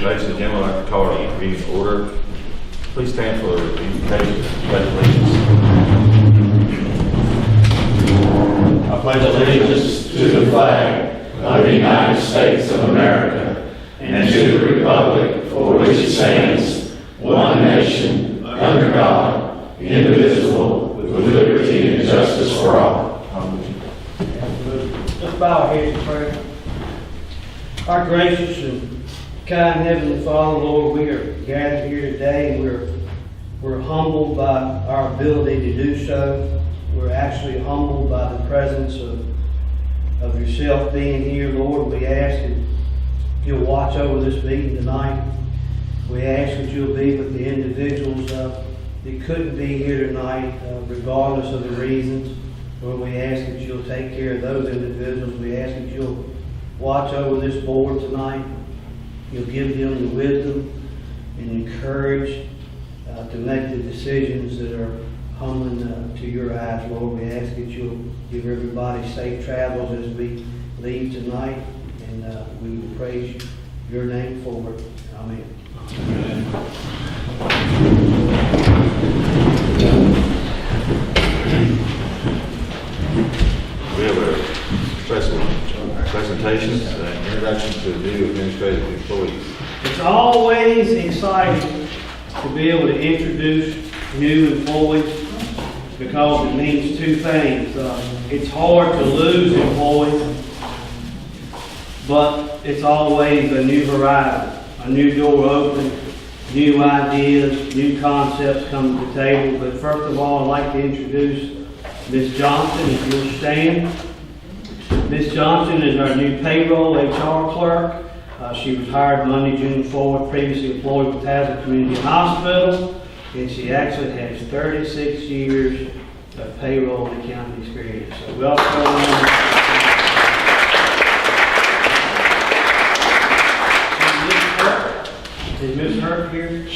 Ladies and gentlemen, I'd like to call our meeting to order. Please stand for the invocation. Pledge allegiance. I pledge allegiance to the flag of the United States of America and to the republic for which it stands, one nation, under God, indivisible, with liberty and justice for all. Let's bow our heads in prayer. Our gracious and kind Heavenly Father, Lord, we are gathered here today and we're humbled by our ability to do so. We're actually humbled by the presence of yourself being here, Lord. We ask that you'll watch over this meeting tonight. We ask that you'll be with the individuals that couldn't be here tonight, regardless of the reasons. Lord, we ask that you'll take care of those individuals. We ask that you'll watch over this board tonight. You'll give them the wisdom and courage to make the decisions that are humbling to your eyes, Lord. We ask that you'll give everybody safe travels as we leave tonight, and we will praise your name forward. Amen. We have a presentation, introduction to the new administrative employees. It's always exciting to be able to introduce new employees because it means two things. It's hard to lose employees, but it's always a new horizon, a new door open, new ideas, new concepts come to the table. But first of all, I'd like to introduce Ms. Johnson, if you'll stand. Ms. Johnson is our new payroll HR clerk. She was hired Monday, June 4th, previously employed with Tazewell Community Hospital, and she actually has 36 years of payroll and accounting experience. So welcome. Is Ms. Hurt here?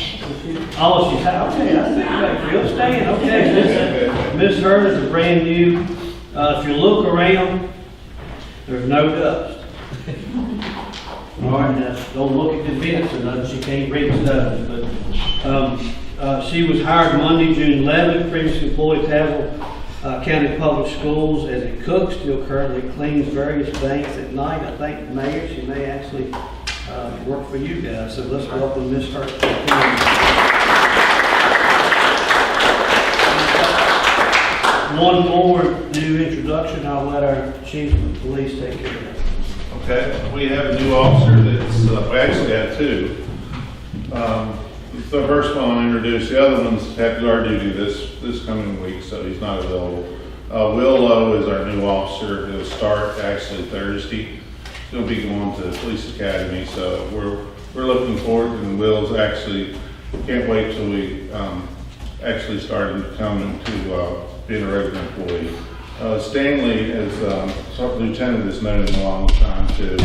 Oh, she's out. Okay, I think back. You'll stand. Okay. Ms. Hurt is a brand new. If you look around, there's no dust. All right, now don't look at the vents or nothing. She can't reach those. But she was hired Monday, June 11th. Previously employed Tazewell County Public Schools as a cook. Still currently cleans various banks at night. I think the mayor, she may actually work for you guys. So let's welcome Ms. Hurt. One more new introduction. I'll let our chief of police take care of that. Okay, we have a new officer that's, we actually have two. The first one I'll introduce, the other one's have guard duty this coming week, so he's not available. Will Lowe is our new officer. He'll start actually Thursday. He'll be going to the police academy, so we're looking forward, and Will's actually, can't wait till we actually start coming to being a regular employee. Stanley is lieutenant has known him a long time too.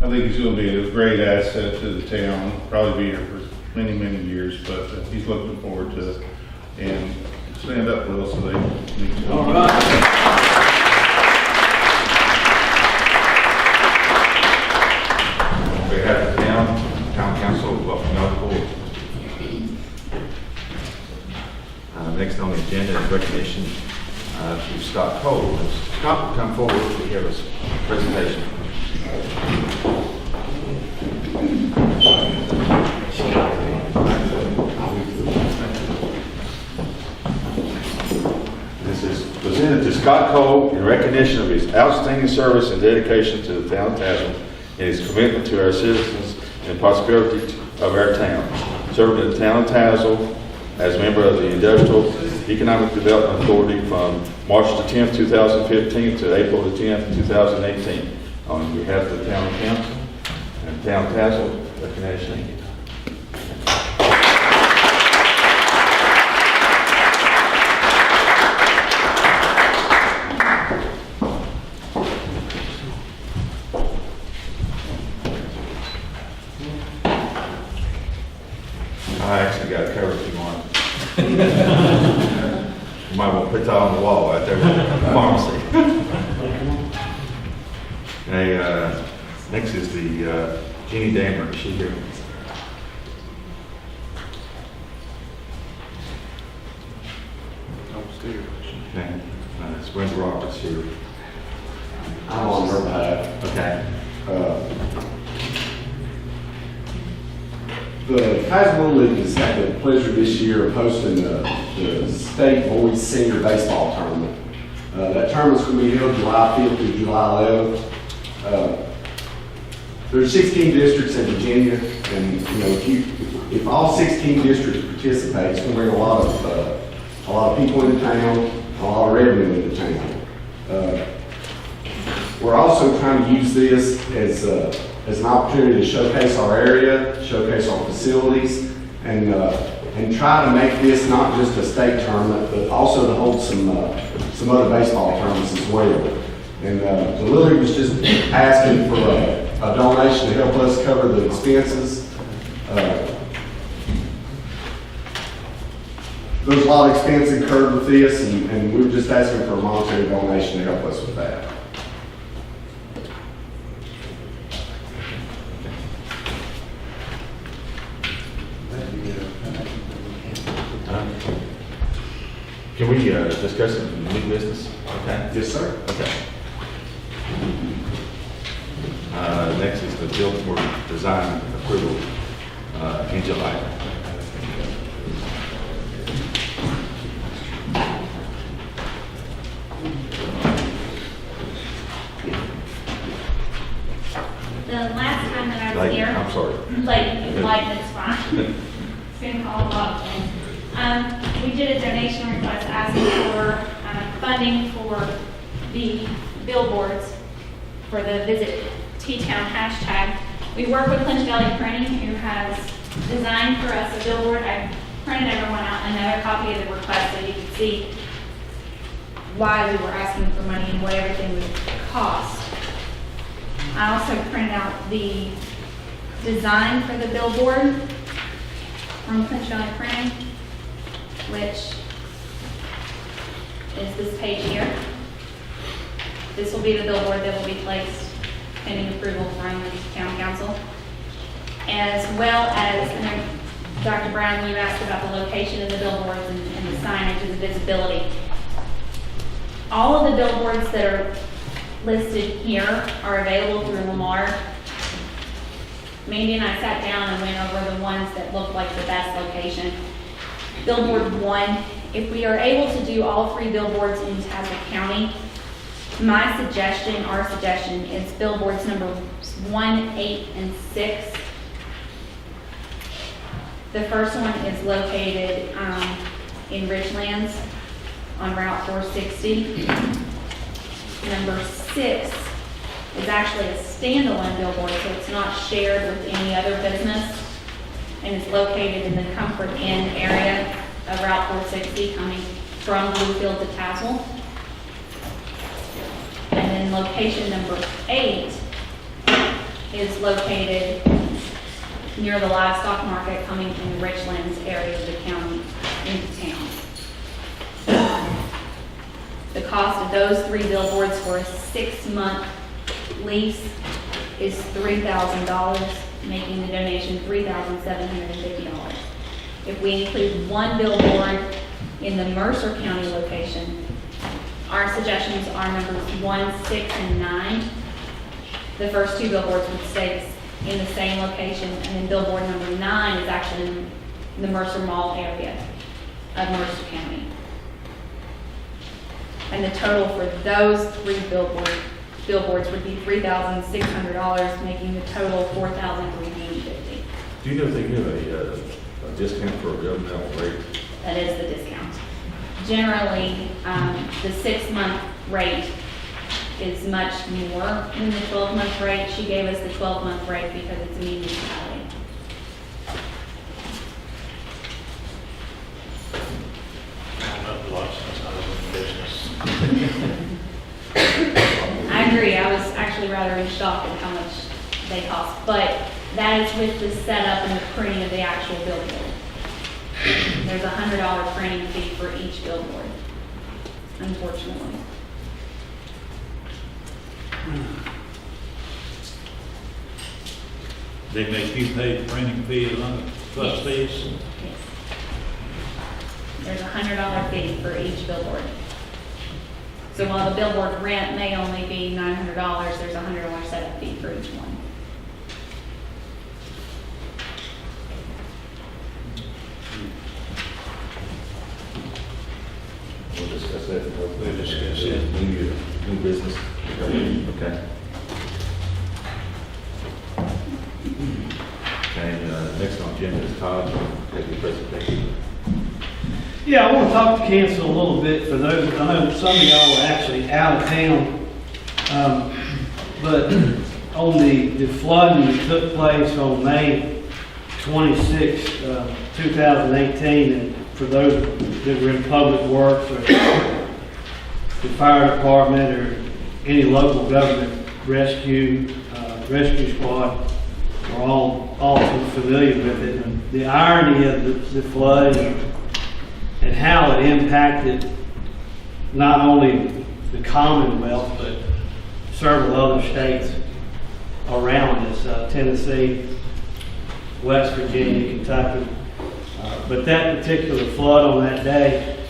I think he's going to be a great asset to the town. Probably be here for many, many years, but he's looking forward to it. And stand up, Will, so they need to. All right. We have the town council, welcome aboard. Next on the agenda is recognition to Scott Cole. Scott will come forward to give us a presentation. This is presented to Scott Cole in recognition of his outstanding service and dedication to the town of Tazewell and his commitment to our citizens and prosperity of our town. Serving in the town of Tazewell as a member of the Industrial Economic Development Authority from March the 10th, 2015 to April the 10th, 2018. On behalf of the town council and town of Tazewell, recognition. I actually got it covered if you want. You might want to put that on the wall right there with the pharmacy. Okay, next is the Jeannie Dammer. Is she here? I'm on her behalf. Okay. The Tazewell League has had the pleasure this year of hosting the state boys senior baseball tournament. That tournament's going to be held July 5th through July 11th. There's 16 districts in Virginia, and you know, if all 16 districts participate, it's going to bring a lot of people into town, a lot of revenue into town. We're also trying to use this as an opportunity to showcase our area, showcase our facilities, and try to make this not just a state tournament, but also to hold some other baseball tournaments as well. And the Little League was just asking for a donation to help us cover the expenses. There's a lot of expense incurred with this, and we're just asking for a monetary donation to help us with that. Can we discuss some new business? Okay. Yes, sir. Okay. Next is the billboard design approval in July. The last time that I was here. I'm sorry. It's fine. It's been called a lot of things. We did a donation request asking for funding for the billboards for the Visit T-Town hashtag. We work with Clinch Valley Printing, who has designed for us a billboard. I printed everyone out another copy of the request so you could see why we were asking for money and what everything would cost. I also printed out the design for the billboard from Clinch Valley Printing, which is this page here. This will be the billboard that will be placed pending approval from the town council. As well as, and then Dr. Brown, you asked about the location of the billboards and the signage and the visibility. All of the billboards that are listed here are available through Lamar. Mandy and I sat down and went over the ones that look like the best location. Billboard 1, if we are able to do all 3 billboards in Tazewell County, our suggestion is billboards number 1, 8, and 6. The first one is located in Ridgelands on Route 460. Number 6 is actually a standalone billboard, so it's not shared with any other business, and it's located in the Comfort Inn area of Route 460 coming from Bluefield to Tazewell. And then location number 8 is located near the livestock market coming from the Richlands area of the county into town. The cost of those 3 billboards for a 6-month lease is $3,000, making the donation $3,750. If we include 1 billboard in the Mercer County location, our suggestions are numbers 1, 6, and 9. The first 2 billboards would stay in the same location, and then billboard number 9 is actually in the Mercer Mall area of Mercer County. And the total for those 3 billboards would be $3,600, making the total $4,350. Do you know if they give a discount for a governmental rate? That is the discount. Generally, the 6-month rate is much more than the 12-month rate. She gave us the 12-month rate because it's a municipality. I agree. I was actually rather in shock at how much they cost, but that is with the setup and the printing of the actual billboard. There's a $100 printing fee for each billboard, unfortunately. They make you pay the printing fee along plus fees? Yes. There's a $100 fee for each billboard. So while the billboard rent may only be $900, there's a $100 setup fee for each one. We'll discuss that. We'll discuss it. New business. Okay. And next on agenda is Todd, take your presentation. Yeah, I want to talk to council a little bit for those, I know some of y'all are actually out of town. But on the flooding that took place on May 26, 2018, and for those that were in public works or the fire department or any local government rescue squad, we're all familiar with it. And the irony of the flood and how it impacted not only the Commonwealth, but several other states around us, Tennessee, West Virginia, Kentucky. But that particular flood on that day,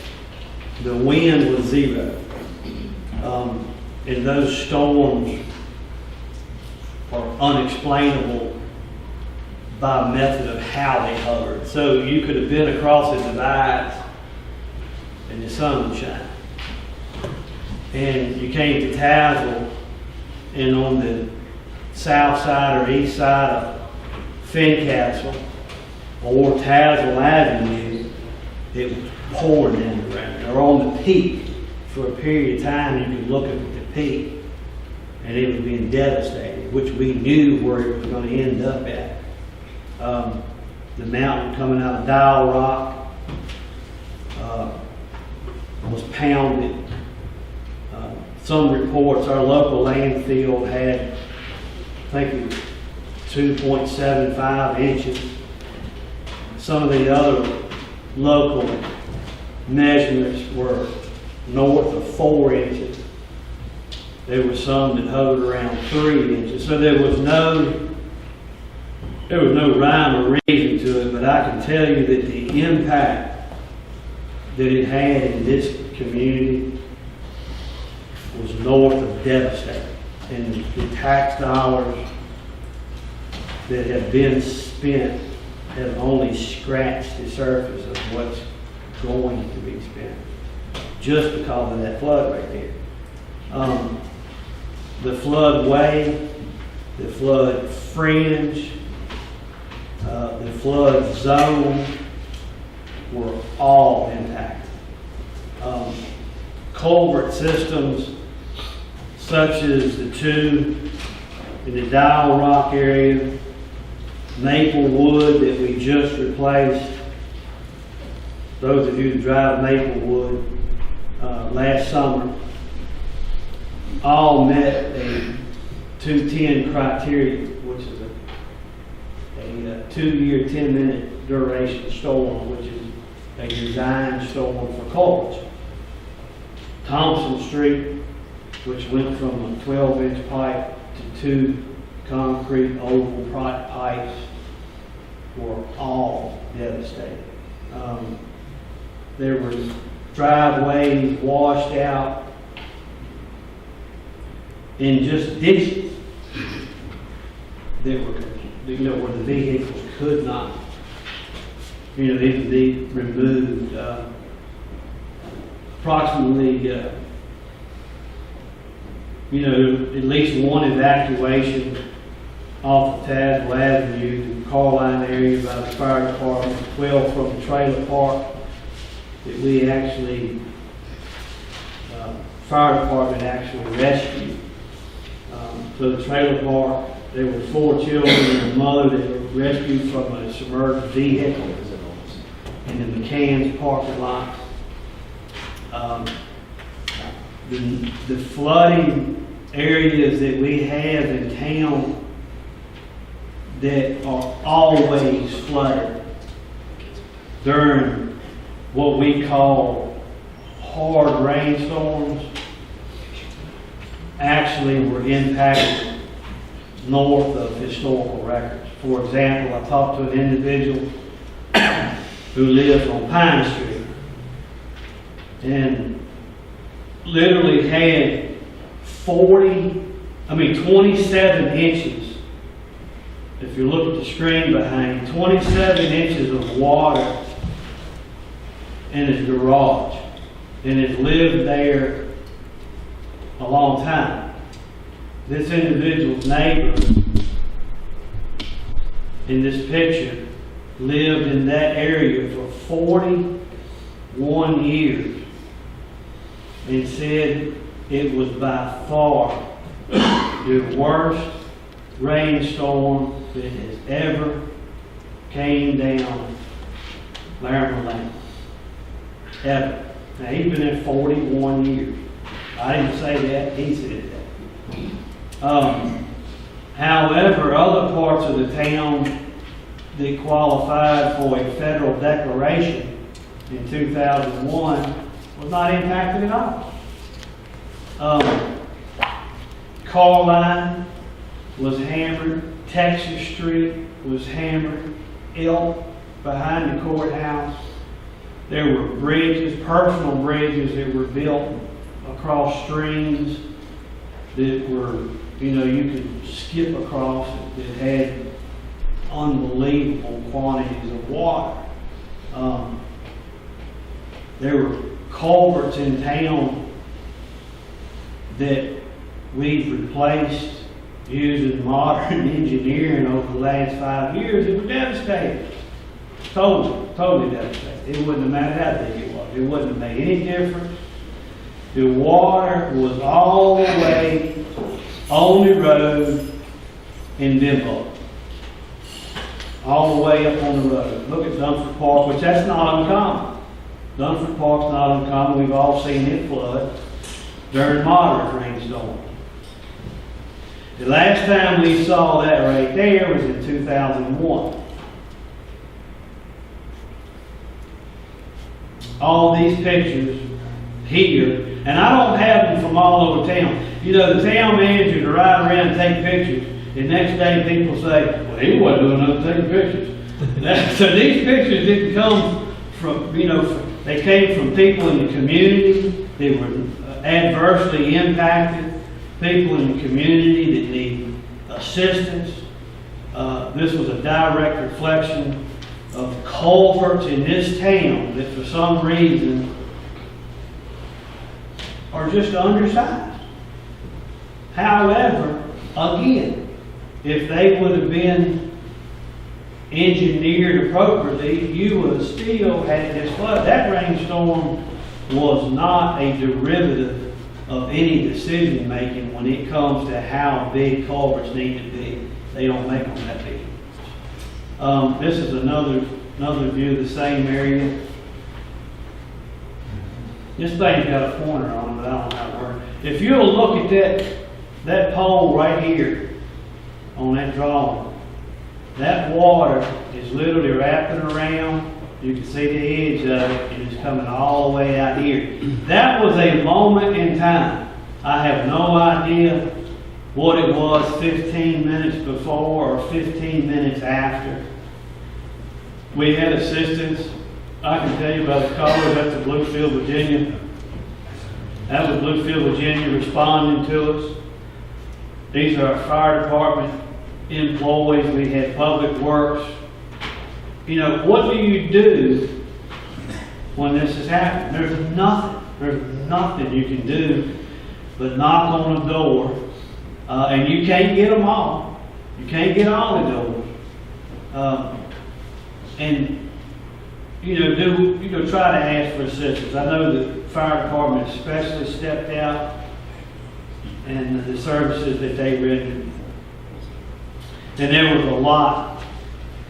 the wind was zero. And those storms are unexplainable by method of how they hovered. So you could have been across the divides and the sun would shine. And you came to Tazewell, and on the south side or east side of Fincastle or Tazewell Avenue, it was pouring down the ground. Or on the peak, for a period of time, you could look at the peak, and it was being devastated, which we knew where it was going to end up at. The mountain coming out of Dial Rock was pounded. Some reports, our local landfill had, I think it was 2.75 inches. Some of the other local measurements were north of 4 inches. There were some that hovered around 3 inches. So there was no rhyme or reason to it, but I can tell you that the impact that it had in this community was north of devastating. And the tax dollars that have been spent have only scratched the surface of what's going to be spent, just because of that flood right there. The flood wave, the flood fringe, the flood zone were all impacted. Culvert systems such as the two in the Dial Rock area, Maplewood that we just replaced. Those of you who drive Maplewood last summer all met a 210 criteria, which is a 2-year, 10-minute duration storm, which is a designed storm for culverts. Thompson Street, which went from a 12-inch pipe to 2 concrete oval pipes, were all devastated. There were driveways washed out in just ditches that were, where the vehicles could not, even be removed. Approximately, at least one evacuation off of Tazewell Avenue to the Carline area by the fire department, 12 from the trailer park that we actually, fire department actually rescued. So the trailer park, there were 4 children and a mother that were rescued from a submerged vehicle in the McCann's parking lot. The flooding areas that we have in town that are always flooded during what we call hard rainstorms actually were impacted north of historical records. For example, I talked to an individual who lives on Pine Street, and literally had 27 inches. If you look at the screen behind, 27 inches of water in his garage, and has lived there a long time. This individual's neighbor in this picture lived in that area for 41 years and said it was by far the worst rainstorm that has ever came down Laramie Lane. Ever. Now, he's been there 41 years. I didn't say that, he said that. However, other parts of the town that qualified for a federal declaration in 2001 was not impacted at all. Carline was hammered, Texas Street was hammered, Elk behind the courthouse. There were bridges, personal bridges that were built across streams that were, you could skip across that had unbelievable quantities of water. There were culverts in town that we've replaced using modern engineering over the last 5 years. It was devastating. Totally devastating. It wouldn't have mattered how big it was. It wouldn't have made any difference. The water was all the way on the road in Denver. All the way up on the road. Look at Dunford Park, which that's not uncommon. Dunford Park's not uncommon. We've all seen it flood during moderate rainstorms. The last time we saw that right there was in 2001. All these pictures here, and I don't have them from all over town. The town managers are ride around and take pictures. The next day people say, well, he wasn't doing nothing taking pictures. So these pictures didn't come from, they came from people in the community that were adversely impacted, people in the community that need assistance. This was a direct reflection of culverts in this town that for some reason are just undersized. However, again, if they would have been engineered appropriately, you would have still had this flood. That rainstorm was not a derivative of any decision making when it comes to how big culverts need to be. They don't make them that big. This is another view of the same area. This thing's got a pointer on it, but I don't know how it works. If you'll look at that pole right here on that drawing, that water is literally wrapping around. You can see the edge of it, and it's coming all the way out here. That was a moment in time. I have no idea what it was 15 minutes before or 15 minutes after. We had assistance. I can tell you by the colors, that's the Bluefield, Virginia. That was Bluefield, Virginia responding to us. These are our fire department employees. We had public works. What do you do when this has happened? There's nothing you can do but knock on a door, and you can't get them all. You can't get all the doors. Try to ask for assistance. I know the fire department especially stepped out and the services that they rendered. And there was a lot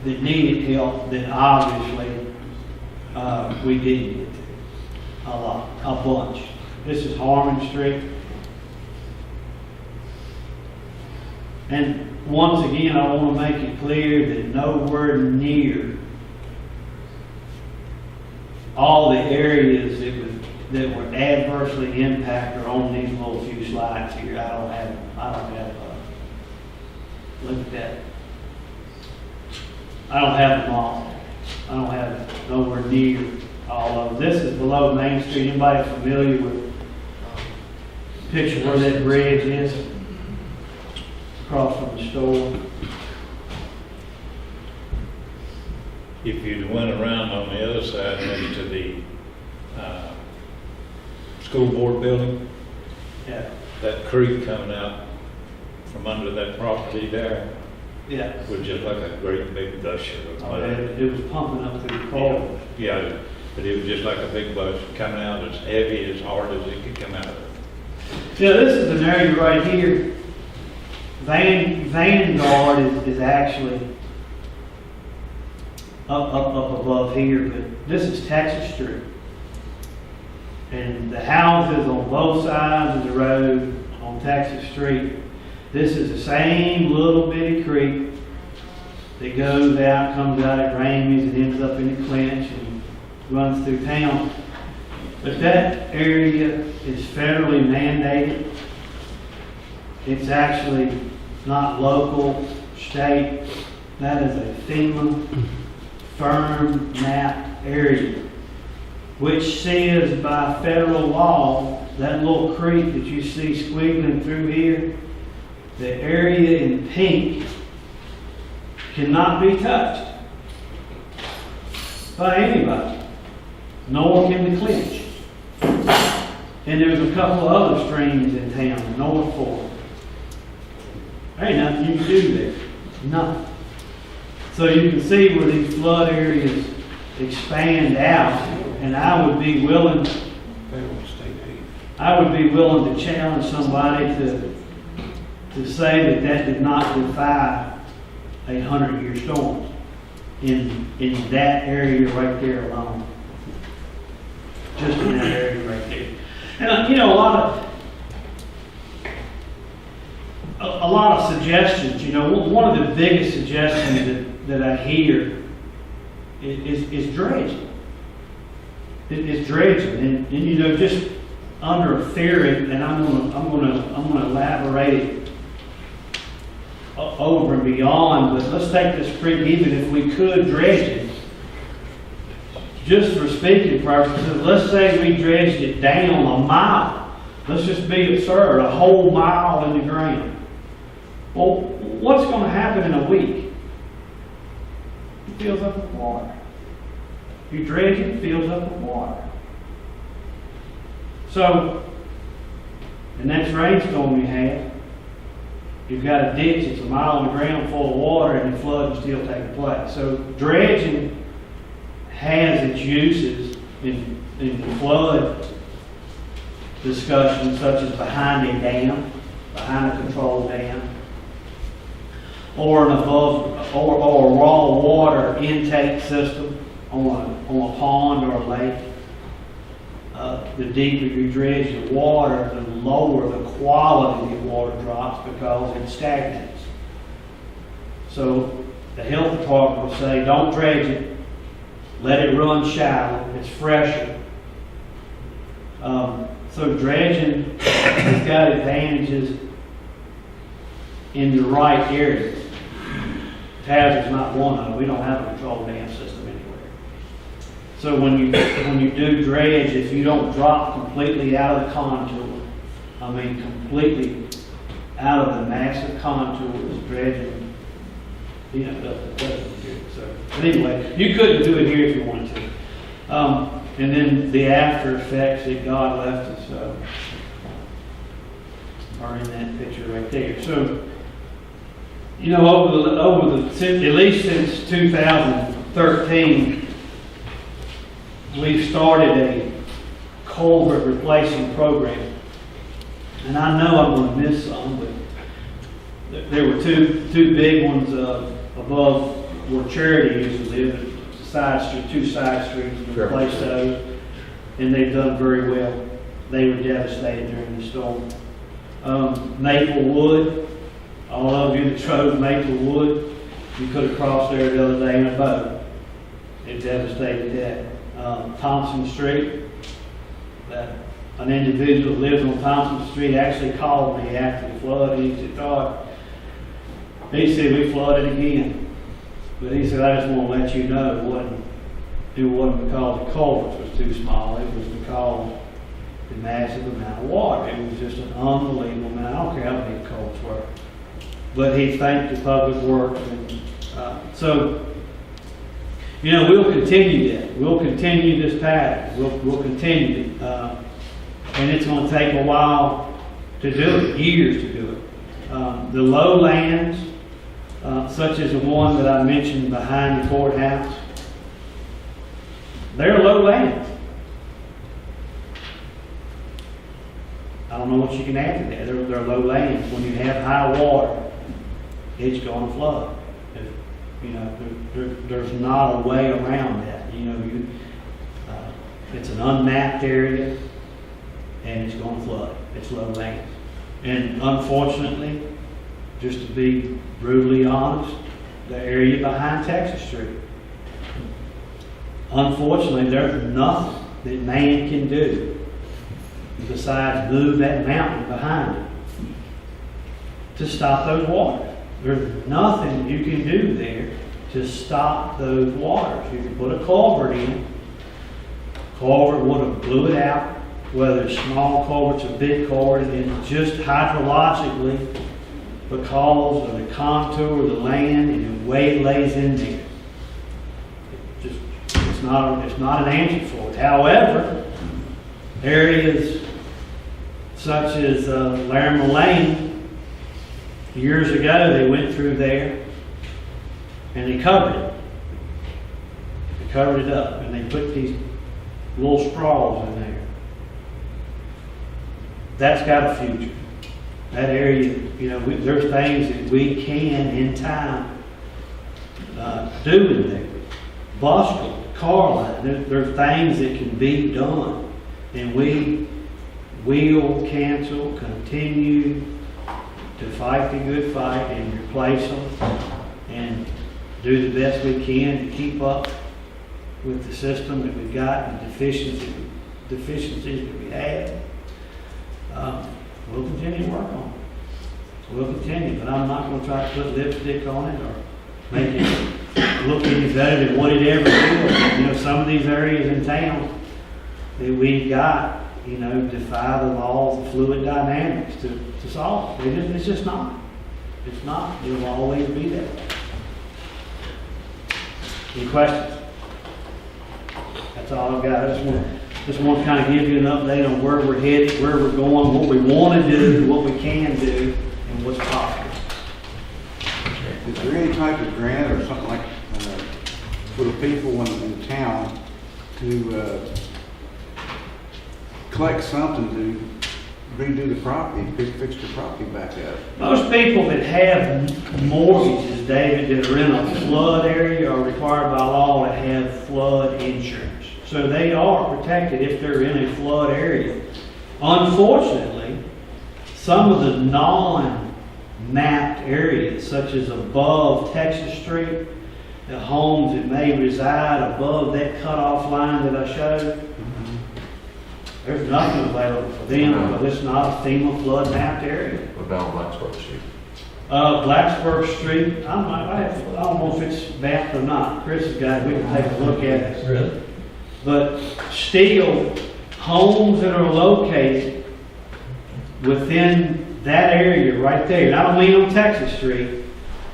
that needed help that obviously we didn't get to. A bunch. This is Harmon Street. And once again, I want to make it clear that nowhere near all the areas that were adversely impacted are on these little few slides here. I don't have look at that. I don't have them all. I don't have nowhere near all of them. This is below Main Street. Anybody familiar with picture where that bridge is, across from the store. If you'd went around on the other side, maybe to the school board building, Yeah, that creek coming out from under that property there yeah. was just like a great big gusher of Oh, mud. it was pumping up through the culvert. Yeah, but it was just like a big bus coming out as heavy, as hard as it could come out of it. Yeah, this is an area right here. Vanguard is actually up above here, but this is Texas Street. And the houses on both sides of the road on Texas Street, this is the same little bitty creek that goes out, comes out at Ramey's and ends up in the Clinch and runs through town. But that area is federally mandated. It's actually not local, state. That is a FEMA firm map area, which says by federal law, that little creek that you see squiggling through here, the area in pink cannot be touched by anybody, nor can the Clinch. And there's a couple of other streams in town, North Fork. There ain't nothing you can do there. Nothing. So you can see where these flood areas expand out, and I would be willing to challenge somebody to say that that did not defy a 100-year storm in that area right there alone. Just in that area right there. And you know, a lot of suggestions, you know, one of the biggest suggestions that I hear is dredging. It's dredging, and you know, just under a theory, and I'm gonna elaborate it over and beyond. But let's take this creek, even if we could dredge it, just for speaking purposes. Let's say we dredged it down a mile. Let's just be absurd, a whole mile in the ground. Well, what's going to happen in a week? It fills up with water. You dredge it, it fills up with water. So, the next rainstorm you have, you've got a ditch that's a mile on the ground full of water, and the flood is still taking place. So, dredging has its uses in flood discussions, such as behind a dam, behind a controlled dam, or an above or a raw water intake system on a pond or a lake. The deeper you dredge the water, the lower the quality of the water drops because it stagnates. So the health department will say, don't dredge it, let it run shallow, it's fresher. So dredging has got advantages in the right areas. Tazewell's not one of them. We don't have a controlled dam system anywhere. So when you do dredge, if you don't drop completely out of the contour, I mean completely out of the massive contours, dredging, you know, doesn't do it. So, but anyway, you couldn't do it here if you wanted to. And then the after effects that God left us are in that picture right there. So, you know, at least since 2013, we've started a culvert replacement program. And I know I'm going to miss some, but there were two big ones above where Charity used to live. Two side streets, we replaced those, and they've done very well. They were devastated during the storm. Maplewood, all of you that drove Maplewood, you could have crossed there the other day in a boat. It devastated that. Thompson Street, an individual that lives on Thompson Street actually called me after the flood. He said, we flooded again. But he said, I just want to let you know it wasn't because the culvert was too small. It was because the massive amount of water. It was just an unbelievable amount. I don't care how big culverts were. But he thanked the public works, and so, you know, we'll continue that. We'll continue this pattern. We'll continue it. And it's going to take a while to do it, years to do it. The lowlands, such as the one that I mentioned behind the courthouse, they're lowlands. I don't know what you can add to that. They're lowlands. When you have high water, it's going to flood. You know, there's not a way around that. You know, it's an unmapped area, and it's going to flood. It's lowlands. And unfortunately, just to be brutally honest, the area behind Texas Street, unfortunately, there's nothing that man can do besides move that mountain behind it to stop those waters. There's nothing you can do there to stop those waters. You can put a culvert in. Culvert would have blew it out, whether it's small culverts or big culvert, and just hydrologically, because of the contour of the land and the way it lays in there. It's not an answer for it. However, areas such as Larimer Lane, years ago, they went through there and they covered it. They covered it up and they put these little straws in there. That's got a future. That area, you know, there's things that we can, in time, do in there. Bosco, Carline, there's things that can be done. And we will continue to fight the good fight and replace them and do the best we can to keep up with the system that we've got and deficiencies that we have. We'll continue to work on it. We'll continue, but I'm not going to try to put lipstick on it or make it look any better than what it ever is. You know, some of these areas in town that we've got, you know, defy the laws of fluid dynamics to solve it. It's just not. It's not. It will always be that way. Any questions? That's all I've got. I just want to kind of give you an update on where we're headed, where we're going, what we want to do, what we can do, and what's possible. Is there any type of grant or something like for the people in town to collect something to redo the property, fix the property back up? Most people that have mortgages, David, that are in a flood area are required by law to have flood insurance. So they are protected if they're in a flood area. Unfortunately, some of the non-mapped areas, such as above Texas Street, the homes that may reside above that cutoff line that I showed, there's nothing available for them because it's not a FEMA flood mapped area. What about Blacksburg Street? Blacksburg Street, I don't know if it's mapped or not. Chris has got it, we can take a look at it. Really? But still, homes that are located within that area right there, and I don't mean on Texas Street,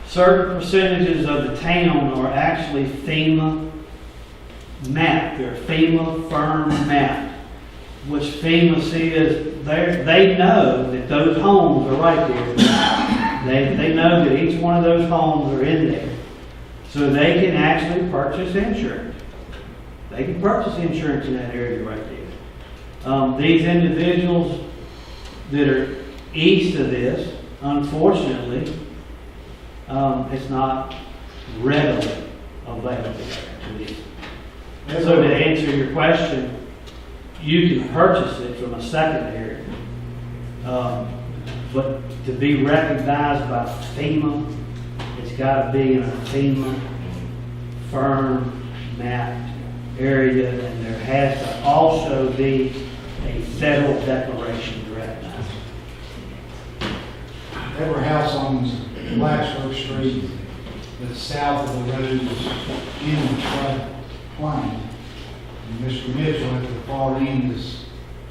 certain percentages of the town are actually FEMA mapped. They're FEMA firm mapped. Which FEMA says they know that those homes are right there. They know that each one of those homes are in there. So they can actually purchase insurance. They can purchase insurance in that area right there. These individuals that are east of this, unfortunately, it's not readily available to these. So to answer your question, you can purchase it from a secondary, but to be recognized by FEMA, it's got to be in a FEMA firm mapped area, and there has to also be a federal declaration to recognize it. Every house on Blacksburg Street that's south of the road is in the flood plain. And Mr. Mitchell at the far end is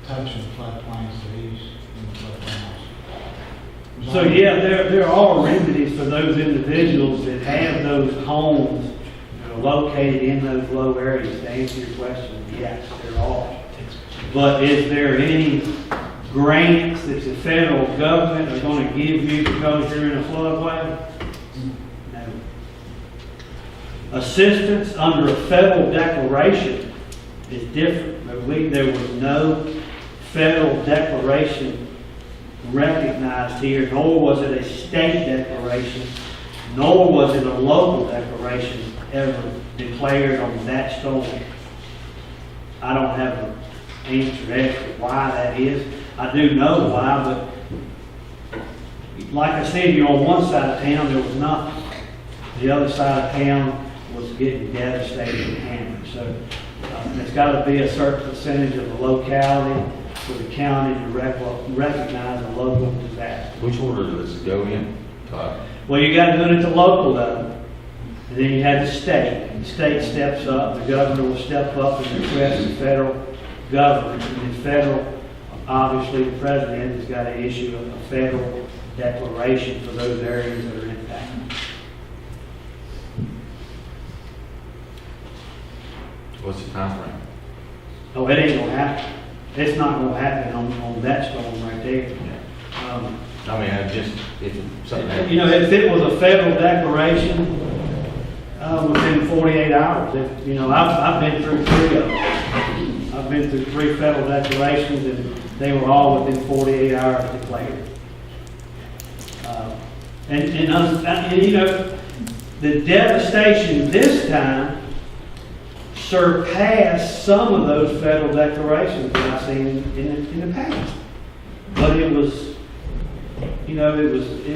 touching floodplains to these in the floodplains. So, yeah, there are remedies for those individuals that have those homes that are located in those low areas. To answer your question, yes, there are. But is there any grants that the federal government are going to give you because you're in a floodway? No. Assistance under a federal declaration is different. But there was no federal declaration recognized here, nor was it a state declaration, nor was it a local declaration ever declared on that storm. I don't have an answer as to why that is. I do know why, but like I said, you're on one side of town, there was nothing. The other side of town was getting devastated and hammered. So there's got to be a certain percentage of the locality for the county to recognize a local disaster. Which order does it go in, Todd? Well, you got to do it at the local level. And then you have the state. The state steps up, the governor will step up and request the federal government. And the federal, obviously the president has got to issue a federal declaration for those areas that are impacted. What's the time frame? Oh, it ain't gonna happen. It's not gonna happen on that storm right there. I mean, if something happens. You know, if it was a federal declaration, within 48 hours, you know, I've been through 3 of them. I've been through 3 federal declarations, and they were all within 48 hours declared. And you know, the devastation this time surpassed some of those federal declarations that I've seen in the past. But it was, you know, it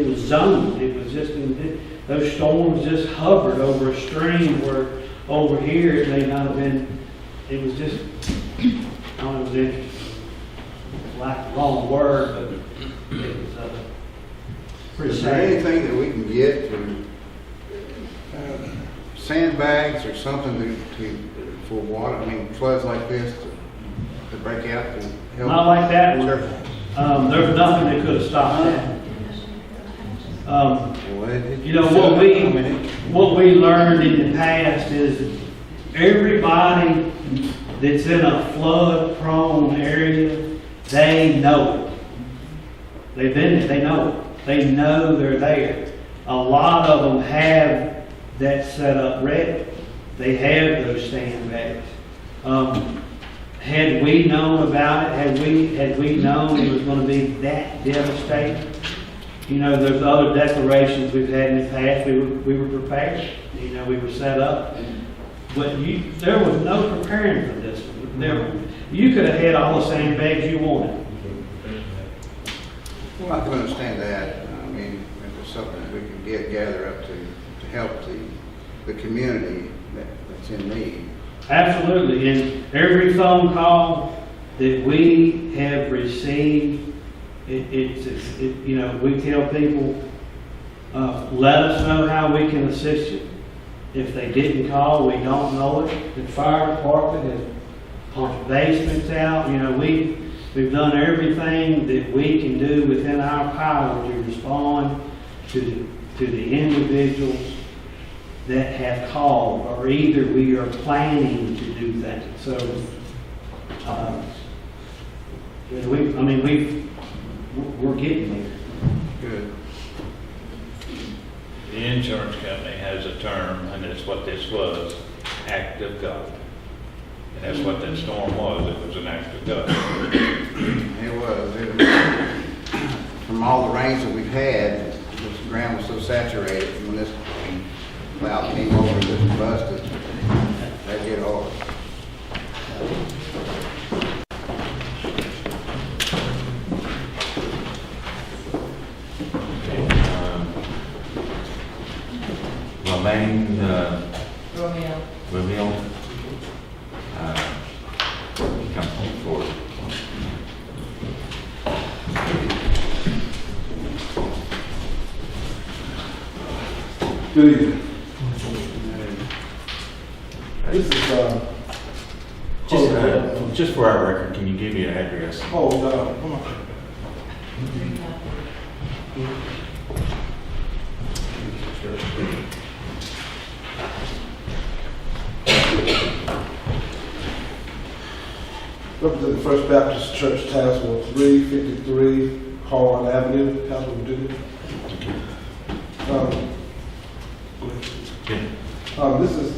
was zoned. It was just, those storms just hovered over a stream where over here it may not have been, it was just, I don't know, it was interesting. Like the wrong word, but it was pretty Is there sad. anything that we can get to sandbags or something for water, I mean, floods like this to break out and help? Not like that one. Sure. There's nothing that could have stopped that. Well, You know, what we learned in the past is everybody that's in a flood-prone area, they know it. They've been there, they know it. They know they're there. A lot of them have that set up ready. They have those sandbags. Had we known about it, had we known it was going to be that devastating, you know, there's other declarations we've had in the past, we were prepared. You know, we were set up. But there was no preparing for this one. You could have had all the sandbags you wanted. Well, I can understand that. I mean, if it's something that we can gather up to help the community that's in need. Absolutely, and every phone call that we have received, you know, we tell people, let us know how we can assist you. If they didn't call, we don't know it. The fire department has pumped basements out. You know, we've done everything that we can do within our power to respond to the individuals that have called, or either we are planning to do that. So, we're getting there. Good. The insurance company has a term, and it's what this was, act of God. And that's what that storm was, it was an act of God. It was. From all the rains that we've had, the ground was so saturated, when this cloud came over and just busted, that hit hard. Romeo, come forward. Good evening. This is, just for our record, can you give me an address? Oh, come on. Represent the First Baptist Church, Tazewell, 353 Harlan Avenue, Tazewell, Virginia. This is,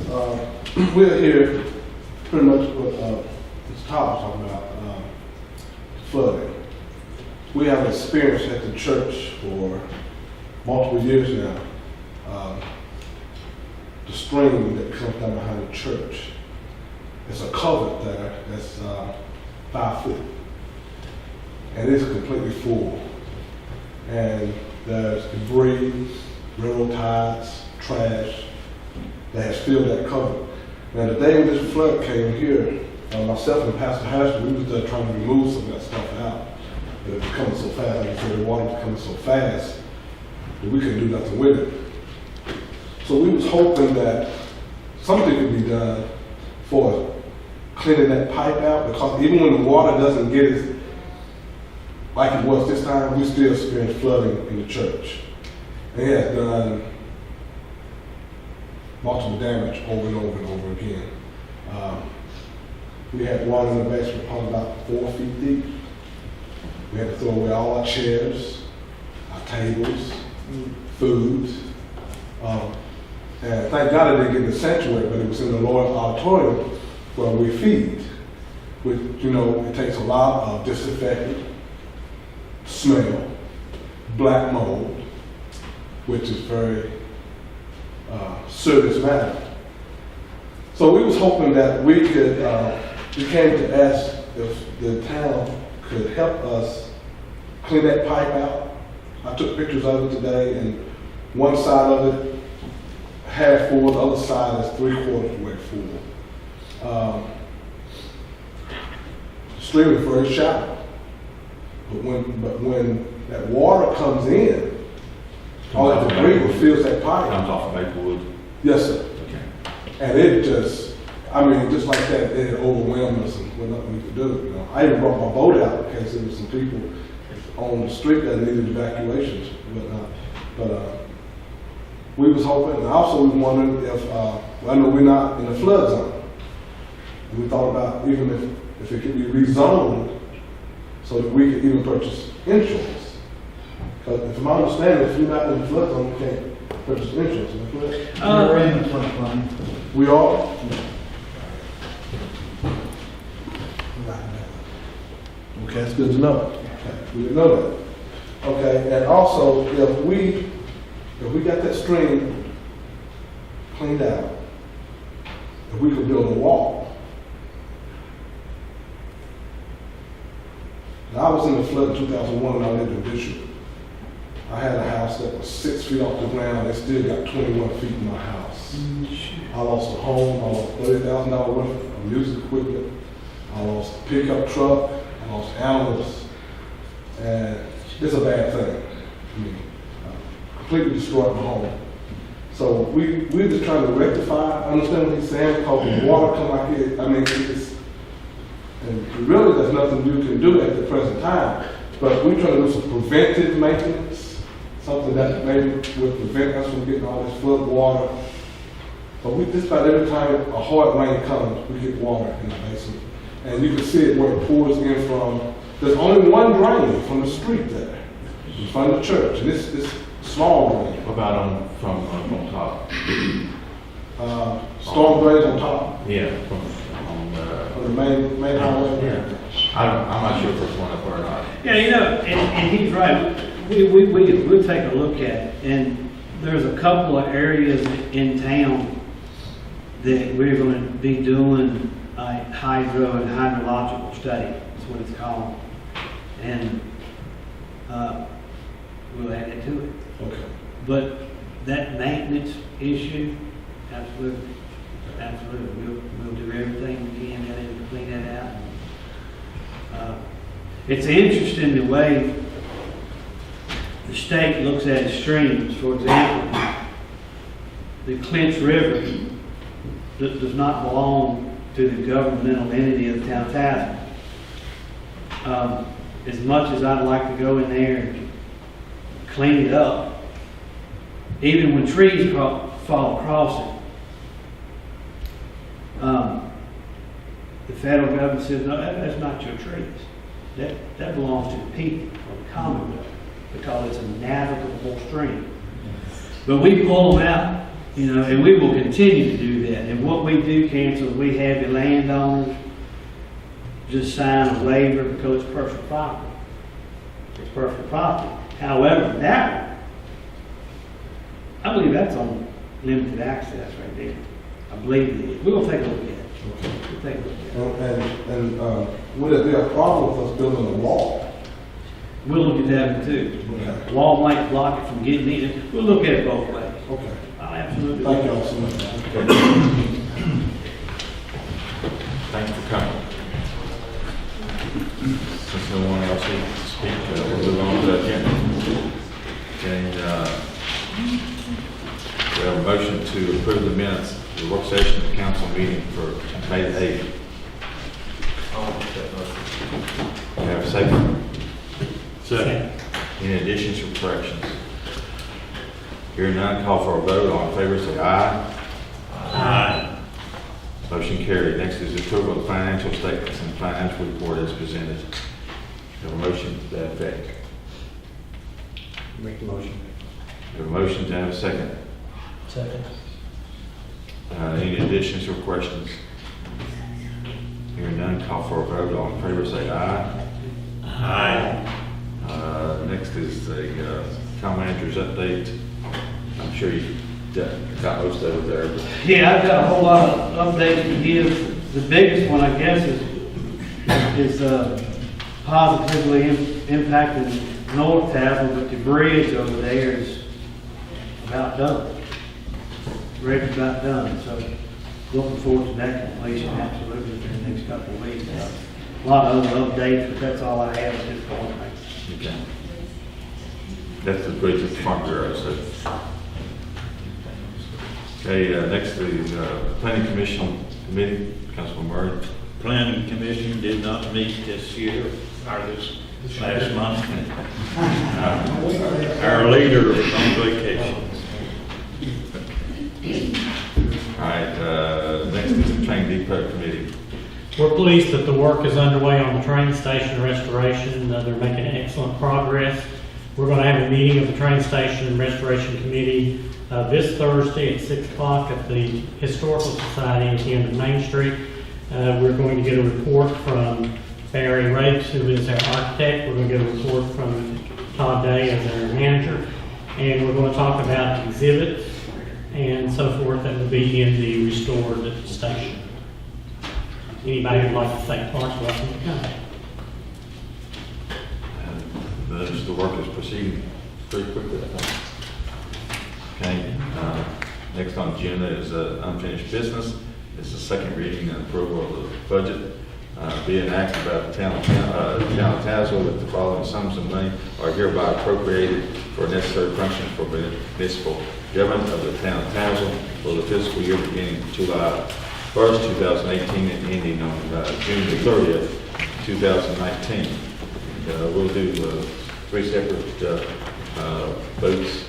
we're here pretty much with this topic talking about flooding. We have experience at the church for multiple years now. The stream that comes down behind the church, it's a culvert there that's 5 feet, and it's completely full. And there's debris, railroad ties, trash that has filled that culvert. Now, the day when this flood came here, myself and Pastor Harrison, we was there trying to remove some of that stuff out. But it was coming so fast, like I said, the water was coming so fast that we couldn't do nothing with it. So we was hoping that something could be done for cleaning that pipe out, because even when the water doesn't get as like it was this time, we still experience flooding in the church. And it has done multiple damage over and over and over again. We had water in the basement probably about 4 feet deep. We had to throw away all our chairs, our tables, food. And thank God it didn't get in the sanctuary, but it was in the lower auditorium where we feed. Which, you know, it takes a lot of disinfectant, smell, black mold, which is very serious matter. So we was hoping that we could, we came to ask if the town could help us clean that pipe out. I took pictures of it today, and one side of it half full, the other side is 3/4 way full. The stream is very shallow, but when that water comes in, all that debris fills that pipe. Comes off of Maplewood. Yes, sir. Okay. And it just, I mean, just like that, it overwhelmed us and with nothing we could do. You know, I even brought my boat out in case there was some people on the street that needed evacuations and whatnot. But we was hoping, and also we wondered if, I know we're not in the flood zone. And we thought about even if it could be rezoned so that we could even purchase insurance. Because from my understanding, if you're not in the flood zone, you can't purchase insurance. Am I correct? We're in the floodplain. We are? Okay, that's good to know. Okay, we didn't know that. Okay, and also, if we got that stream cleaned out, if we could build a wall. Now, I was in the flood in 2001 and I lived in Bishop. I had a house that was 6 feet off the ground. They still got 21 feet in my house. I lost a home. I lost $30,000 worth of music equipment. I lost a pickup truck. I lost animals. And it's a bad thing. I mean, completely destroyed my home. So we're just trying to rectify. I understand what he's saying, because the water come like it. I mean, and really there's nothing you can do at the present time. But we're trying to do some preventive maintenance, something that maybe would prevent us from getting all this flood water. But just about every time a hard rain comes, we get water in the basement. And you can see it where it pours in from. There's only one drain from the street there, in front of the church. And this small drain. What about from on top? Storm drains on top Yeah, of the main highway. yeah. I'm not sure if it's one up or not. Yeah, you know, and he's right. We'll take a look at it. And there's a couple of areas in town that we're going to be doing a hydro and hydrological study. That's what it's called. And we'll add it to it. Okay. But that maintenance issue, absolutely. We'll do everything we can to clean that out. It's interesting the way the state looks at streams. For example, the Clinch River does not belong to to the governmental entity of the town of Tazewell. As much as I'd like to go in there and clean it up, even when trees fall across it, the federal government says, no, that's not your trees. That belongs to the people, or the Commonwealth, because it's a navigable stream. But we pull them out, and we will continue to do that. And what we do, cancel, is we have the landowners just sign a waiver because it's personal property. It's personal property. However, that one, I believe that's on limited access right there. I believe it is. We'll take a look at it. We'll take a look at it. And would it be a problem with us building a wall? We'll look at that one too. Okay. Wall might block it from getting in. We'll look at it both ways. Okay. I'll absolutely. Thank y'all so much. Thanks for coming. Since no one else needs to speak, we'll move on to the agenda. And we have a motion to approve the minutes of the work session of the council meeting for May the 8th. We have a second. Second. Any additions or corrections? Hearing none, call for a vote. All in favor, say aye. Aye. Motion carried. Next is approval of the financial statements and financial report as presented. Have a motion to that effect. Make the motion. Have a motion to have a second. Second. Any additions or questions? Hearing none, call for a vote. All in favor, say aye. Aye. Next is the town manager's update. I'm sure you got most of it there, but Yeah, I've got a whole lot of updates to give. The biggest one, I guess, is positively impacting North Tazewell, but the bridge over there is about done. The bridge is about done, so looking forward to that completion absolutely in the next couple of weeks. A lot of other updates, but that's all I have at this point. okay. That's the bridge at the front bureau, so. Okay, next is planning commission committee, Councilman Murray. Planning Commission did not meet this year, or this last month. Our leader was on vacation. All right, next is the train depot committee. We're pleased that the work is underway on the train station restoration. They're making excellent progress. We're going to have a meeting of the train station restoration committee this Thursday at 6 o'clock at the Historical Society at the end of Main Street. We're going to get a report from Barry Rakes, who is our architect. We're going to get a report from Todd Day as our manager. And we're going to talk about exhibits and so forth that will be in the restored station. Anybody who'd like to take part, welcome to come. The work is proceeding pretty quickly, I think. Okay, next on the agenda is unfinished business. It's the second reading and approval of the budget. Be enacted by the town of Tazewell that the following sums of money are hereby appropriated for necessary functions for municipal government of the town of Tazewell for the fiscal year beginning July 1st, 2018 and ending on June the 30th, 2019. We'll do three separate votes.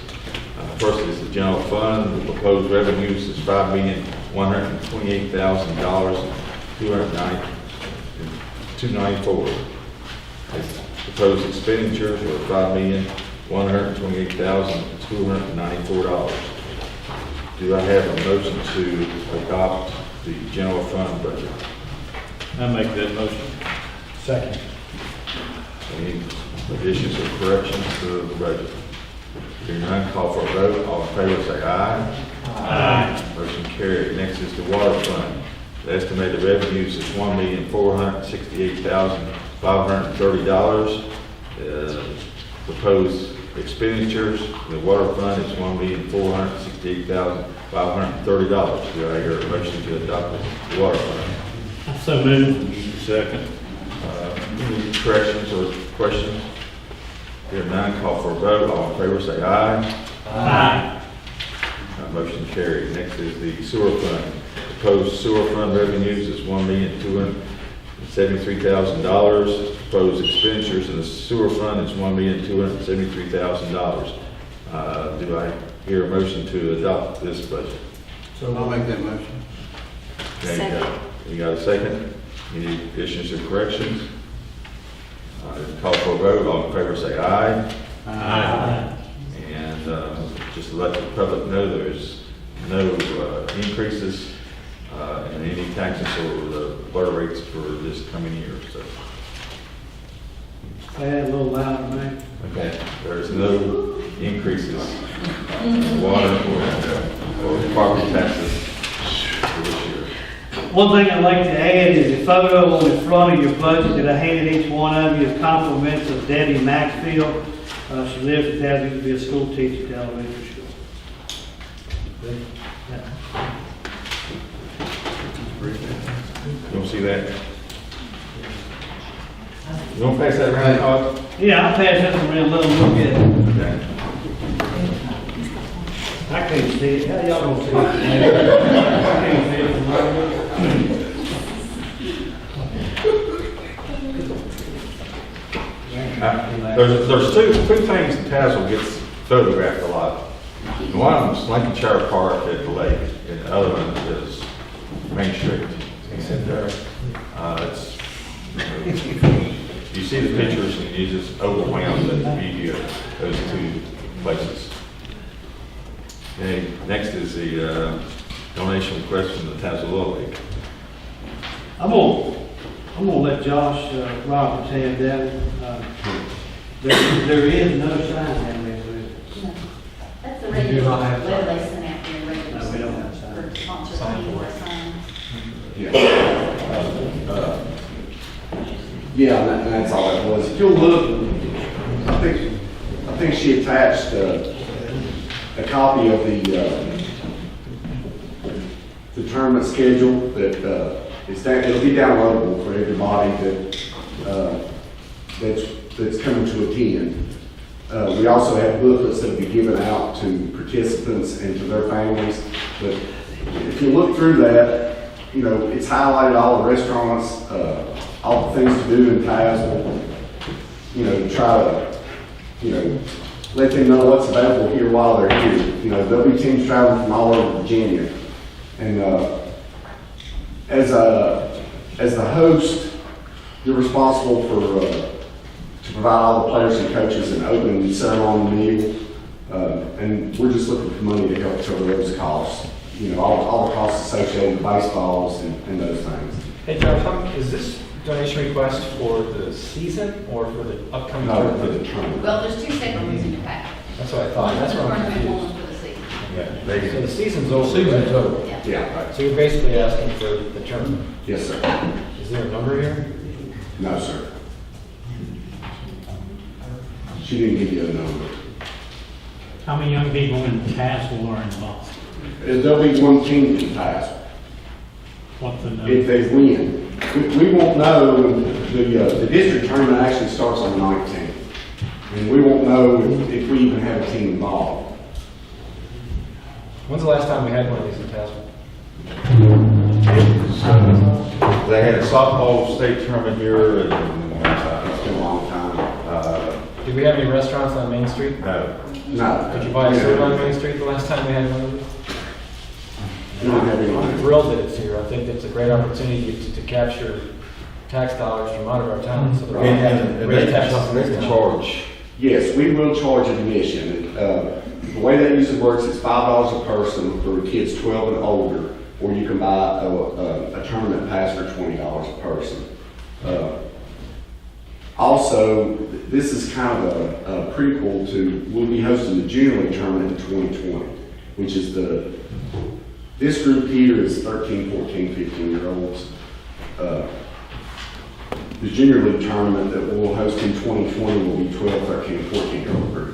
First is the general fund. The proposed revenues is $5,128,294. Proposed expenditures are $5,128,294. Do I have a motion to adopt the general fund budget? I make that motion. Second. Any additions or corrections to the budget? Hearing none, call for a vote. All in favor say aye. Aye. Motion carried. Next is the water fund. The estimated revenues is $1,468,530. Proposed expenditures, the water fund is $1,468,530. Do I hear a motion to adopt the water fund? I so move. Second. Any corrections or questions? Hearing none, call for a vote. All in favor say aye. Aye. Motion carried. Next is the sewer fund. The Proposed sewer fund revenues is $1,273,000. Proposed expenditures in the sewer fund is $1,273,000. Do I hear a motion to adopt this budget? So I'll make that motion. Okay, Second. You got a second? Any additions or corrections? Call for a vote, all in favor say aye. And just to let the public know, there's no increases in any taxes or the water rates for this coming year, so. Say that a little louder, man. Okay, there's no increases in water or property taxes for this year. One thing I'd like to add is the photo on the front of your budget that I handed each one of you is compliments of Debbie Maxfield. She lives at Tazewell, used to be a school teacher at elementary school. You don't see that? You want to pass that around, Todd? Yeah, I'll pass this around, let them look at it. Okay. I can't see it. How y'all gonna see it? I can't see it from my There's two things in Tazewell gets photographed a lot. One of them is Lincolnshire Park at the lake, and the other one is Main Street. It's, you see the pictures and you just overwhelmed at the view of those two places. Okay, next is the donation request from the Tazewell Little League. I'm gonna let Josh Roberts have that. There is no sign down there. That's the We do regular, not have what they send out there, regular. No, we don't have signs. For sponsors, only or signs. Yeah, and that's all that was. If you'll look, I think she attached a copy of the tournament schedule that it'll be downloadable for everybody that's coming to attend. We also have booklets that will be given out to participants and to their families. But if you look through that, you know, it's highlighted all the restaurants, all the things to do in Tazewell. You know, try to, you know, let them know what's available here while they're here. You know, there'll be teams traveling from all over Virginia. And as the host, you're responsible for to provide all the players and coaches an opening ceremony meal. And we're just looking for money to help cover those costs. You know, all the costs associated with baseballs and those things. Hey, John, is this donation request for the season or for the upcoming No, for tournament? the tournament. Well, there's two separate ones in your packet. That's what I thought, that's what I'm One for the tournament, confused. one for the season. So the season's over. Season's over. Yeah. Yeah, right. So you're basically asking for the tournament. Yes, sir. Is there a number here? No, sir. She didn't give you a number. How many young people in Tazewell are involved? There'll be one team in Tazewell. What's the If number? they win. We won't know, the district tournament actually starts on the 19th. And we won't know if we even have a team involved. When's the last time we had one of these in Tazewell? They had a softball state tournament here, and It's been a long time. Did we have any restaurants on Main Street? no. No. Did you buy a soda on Main Street the last time we had one of these? We don't have I'm any. thrilled that it's here. I think it's a great opportunity to capture tax dollars from out of our town. So that we have to And raise they taxes. can charge. Yes, we will charge admission. The way that usually works is $5 a person for kids 12 and older, or you can buy a tournament pass for $20 a person. Also, this is kind of a prequel to, we'll be hosting the Junior League tournament in 2020, which is this group here is 13, 14, 15-year-olds. The Junior League tournament that we'll host in 2020 will be 12, 13, 14-year-old group.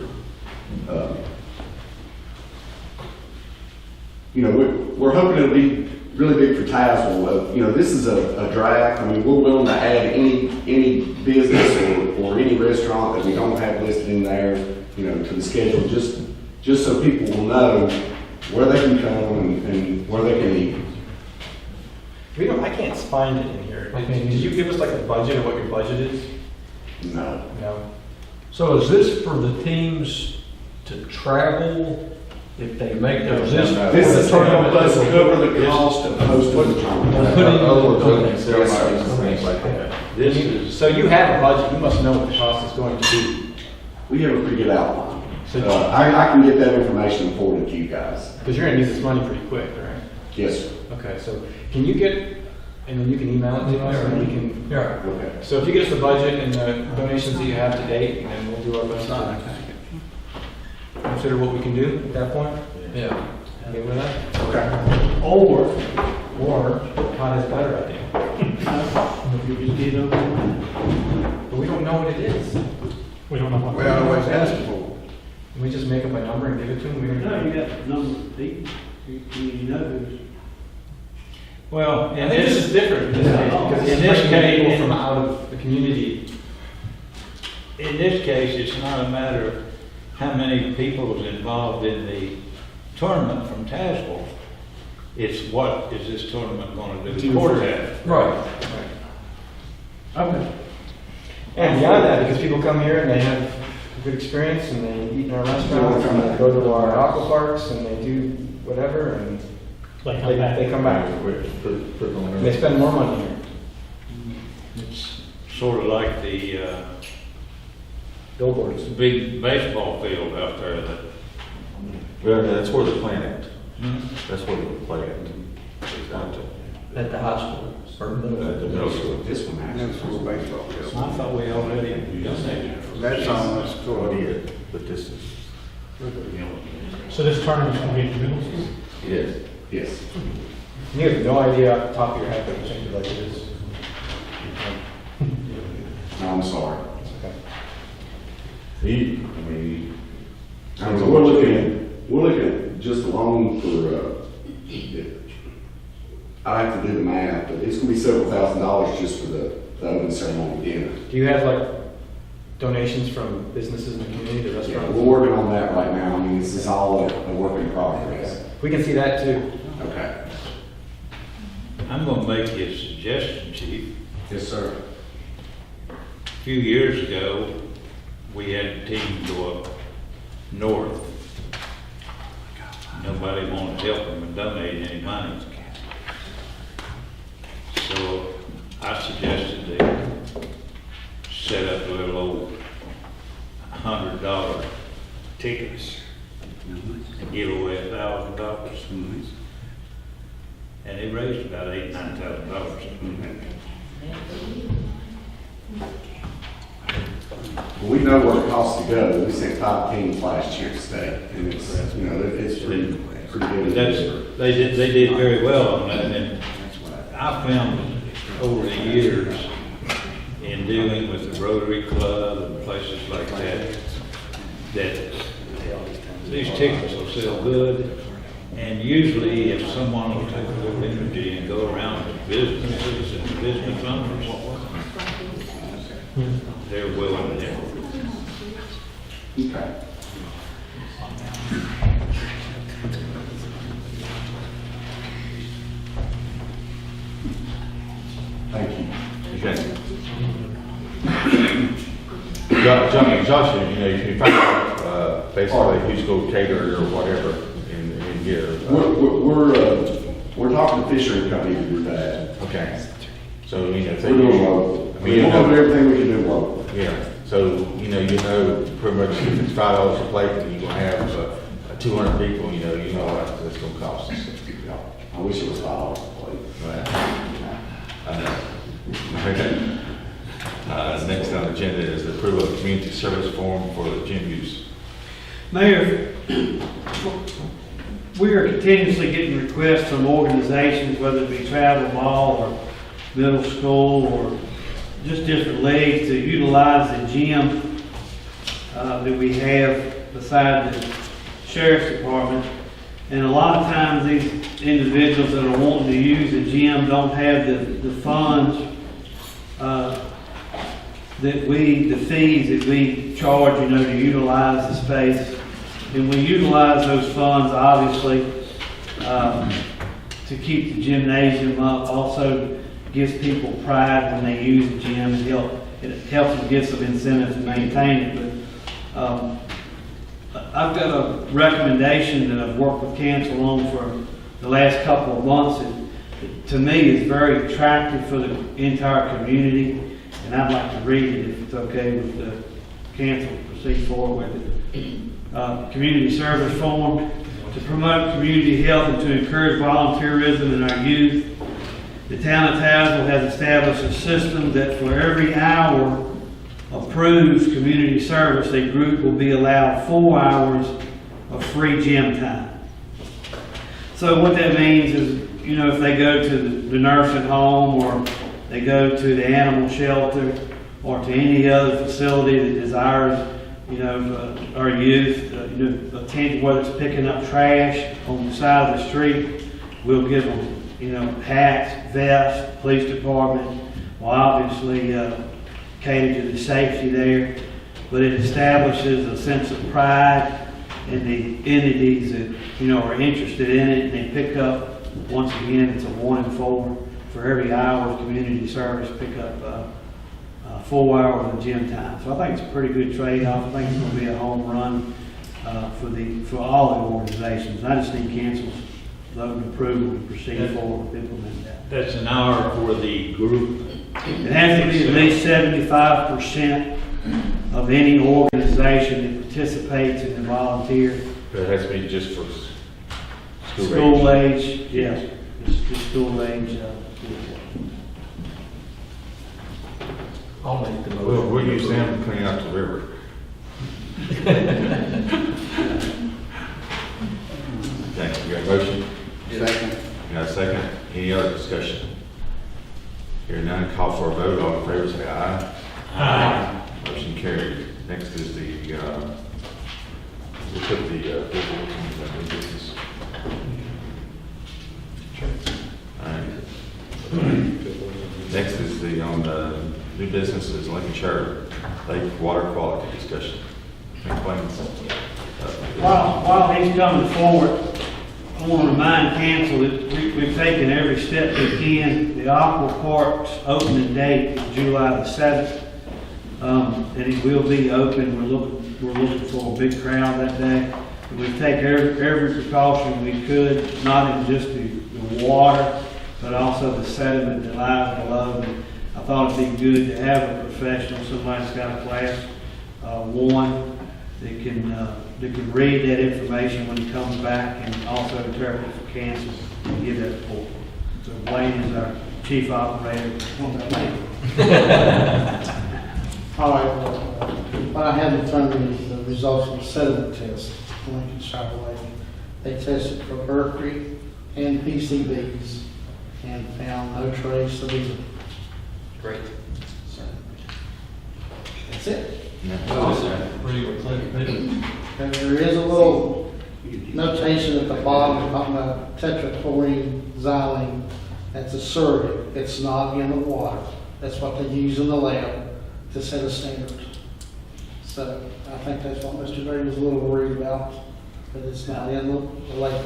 You know, we're hoping it'll be really big for Tazewell. You know, this is a draft. I mean, we're willing to add any business or any restaurant that we don't have listed in there, you know, to the schedule, just so people will know where they can come and where they can eat. We don't, I can't find it in here. Did you give us like a budget of what your budget is? No. No. So is this for the teams to travel if they make their This is to help us cover the cost of hosting the tournament. Putting Ceremonies and things like that. This is, So you have a budget, you must know what the cost is going to be. We have a pretty good outline. So- I can get that information and forward it to you guys. Because you're gonna need this money pretty quick, right? Yes, sir. Okay, so can you get, and then you can email it to us, and we can. yeah. Okay. So if you get us the budget and the donations that you have to date, and we'll do our best to consider what we can do at that point. Yeah. Okay with that? Okay. Or, Con is a better idea. if you just get over the But we don't know what it is. We don't know what. Well, always ask for. We just make up a number and give it to them. We don't no, you got the number of people, you know who's. well, I think this is different, because In it's this bringing case- people from out of the community. in this case, it's not a matter of how many people is involved in the tournament from Tazewell. It's what is this tournament going to do for Tazewell? Right. Okay. And beyond that, because people come here and they have a good experience, and they eat in our restaurants, and they go to our aqua parks, and they do whatever, and They come back. they come back. And they spend more money here. It's sort of like the Billboards. big baseball field out there that, Well, that's where they're playing at. That's where they're playing at. It's down to. At the high school or middle The school. middle school. This one has. That's for baseball field. I thought we already donated. That's on the school. But this is. So this tournament's gonna be at the middle school? Yes. Yes. You have no idea off the top of your head what you think the budget is. No, I'm sorry. Okay. I mean, We're looking at just alone for, I have to do the math, but it's gonna be several $1,000s just for the opening ceremony dinner. Do you have like donations from businesses in the community, the restaurants? We're working on that right now. I mean, this is all a work in progress. We can see that too. Okay. I'm going to make you a suggestion, Chief. Yes, sir. A few years ago, we had a team go up north. Nobody wanted to help them and donate any money. So I suggested they set up a little old $100 tickets and give away $1,000. And they raised about $8,000-9,000. Well, we know what it costs to go. We sent 5 teams last year to state, and it's, it's pretty good. They did very well on that, and I found over the years in dealing with the Rotary Club and places like that, that these tickets will sell good, and usually if someone will take a little energy and go around to businesses and business owners, they're willing to help. Okay. Thank you. Okay. Josh, you can find basically who's going to cater or whatever in here. We're talking to Fisher & Company to do that. Okay. So, if they. We're doing local. I mean, We'll do everything we can do local. Yeah, so, you know pretty much if it's $5 a plate, then you're gonna have 200 people, you know what that's gonna cost us. I wish it was $5 a plate. Okay. Next on the agenda is the approval of community service form for the gym use. Mayor, we are continuously getting requests from organizations, whether it be travel ball or middle school or just different leagues, to utilize the gym that we have beside the sheriff's department. And a lot of times these individuals that are wanting to use the gym don't have the funds the fees that we charge, to utilize the space. And we utilize those funds, obviously, to keep the gymnasium up. Also gives people pride when they use the gym, and it helps them get some incentive to maintain it. But I've got a recommendation that I've worked with council on for the last couple of months. It, to me, is very attractive for the entire community, and I'd like to read it if it's okay with the council to proceed forward with it. Community service form to promote community health and to encourage volunteerism in our youth. The town of Tazewell has established a system that for every hour approved community service, a group will be allowed 4 hours of free gym time. So what that means is, you know, if they go to the nursing home, or they go to the animal shelter, or to any other facility that desires, you know, our youth, attend, whether it's picking up trash on the side of the street, we'll give them, you know, hats, vests, police department will obviously cater to the safety there, but it establishes a sense of pride in the entities that, you know, are interested in it, and they pick up, once again, it's a 1 and 4 for every hour of community service, pick up 4 hours of gym time. So I think it's a pretty good trade-off. I think it's going to be a home run for all the organizations. I just need council's vote and approval to proceed forward with implementing that. That's an hour for the group. It has to be at least 75% of any organization that participates in the volunteer. But it has to be just for School age, yes, just school age. I'll make the motion. We'll use them to clean out the river. Okay, you got a motion? Second. You got a second? Any other discussion? Hearing none, call for a vote. All in favor, say aye. Aye. Motion carried. Next is the, we'll put the, business. All right. Next is the, on the new businesses, Lincoln Shire Lake water quality discussion. Explain something. While he's coming forward, I want to remind council that we've taken every step we can. The Aqua Park's opening date is July the 7th. And it will be open. We're looking for a big crowd that day. And we've taken every precaution we could, not in just the water, but also the sediment that lies below. And I thought it'd be good to have a professional, somebody that's got a class 1 that can read that information when he comes back, and also interpret for council and give that report. So Wayne is our chief operator. All right, what I have in front of me is the results of the sediment test in Lincoln Shire Lake. They tested for mercury and PCBs and found no trace of either. Great. So, that's it. And there is a little notation at the bottom talking about tetrachlorine xylene. That's a surrogate. It's not in the water. That's what they use in the lab to set a standard. So I think that's what Mr. Gray was a little worried about, that it's not in the lake.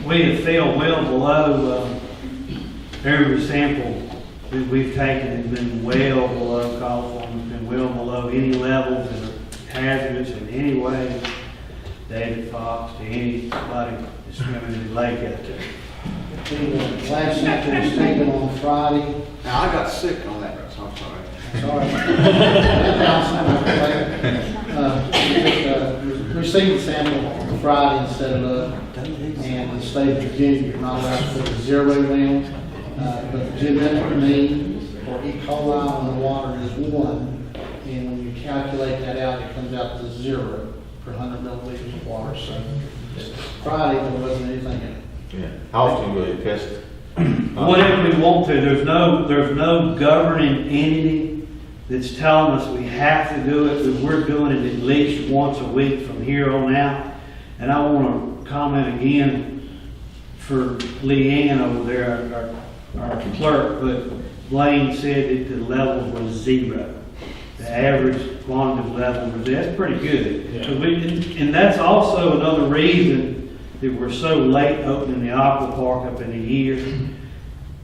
We have fell well below every sample that we've taken has been well below call for, has been well below any levels that are hazardous in any way. David Fox to anybody discriminated lake out there. The last sample was taken on Friday. Now, I got sick on that, so I'm sorry. Sorry. Received the sample on Friday and set it up, and the state of Virginia, you're not allowed to put a zero down, but the genetic mean for E. coli on the water is 1, and when you calculate that out, it comes out to 0 per 100 milliliters of water. So Friday, there wasn't anything in it. Yeah. How often will you test it? Whatever we want to, there's no governing entity that's telling us we have to do it, but we're doing it at least once a week from here on out. And I want to comment again for Leanne over there, our clerk, but Blaine said that the level was 0. The average quantitative level was, that's pretty good. Yeah. And that's also another reason that we're so late opening the Aqua Park up in the year,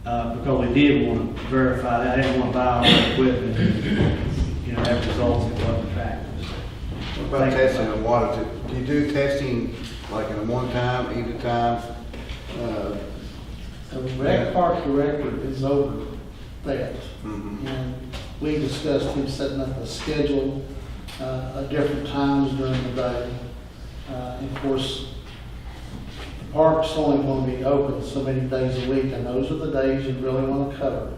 because we did want to verify that, I didn't want to buy all the equipment, and, you know, have results that wasn't practiced. What about testing the water? Do you do testing like in a one time, either time? The rec park director is over that. Mhm. And we discussed him setting up a schedule, at different times during the day. And of course, the park's only going to be open so many days a week, and those are the days you really want to cover.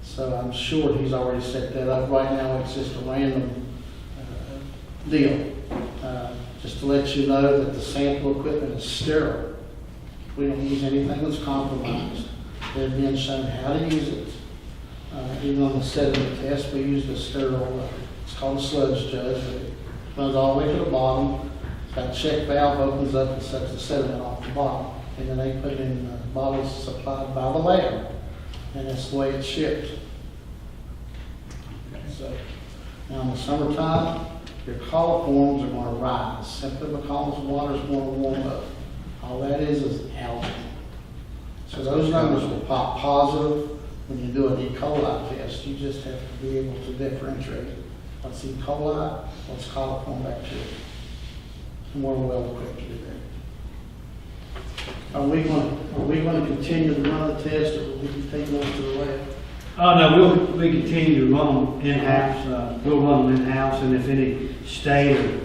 So I'm sure he's already set that up. Right now, it's just a random deal. Just to let you know that the sample equipment is sterile. We don't use anything that's compromised. They've been shown how to use it. Even on the sediment test, we used a sterile, it's called a sludge judge. It runs all the way to the bottom. It's got a check valve, opens up and sucks the sediment off the bottom. And then they put it in bottles supplied by the lab. And that's the way it's shipped. So, now in the summertime, your coliforms are going to rise simply because the water's going to warm up. All that is algae. So those numbers will pop positive when you do an E. coli test. You just have to be able to differentiate what's E. coli, what's coliform bacteria. And we're well equipped to do that. Are we going to continue to run the test, or will we continue on to the lab? Oh, no, we continue to run them in-house, we'll run them in-house, and if any state or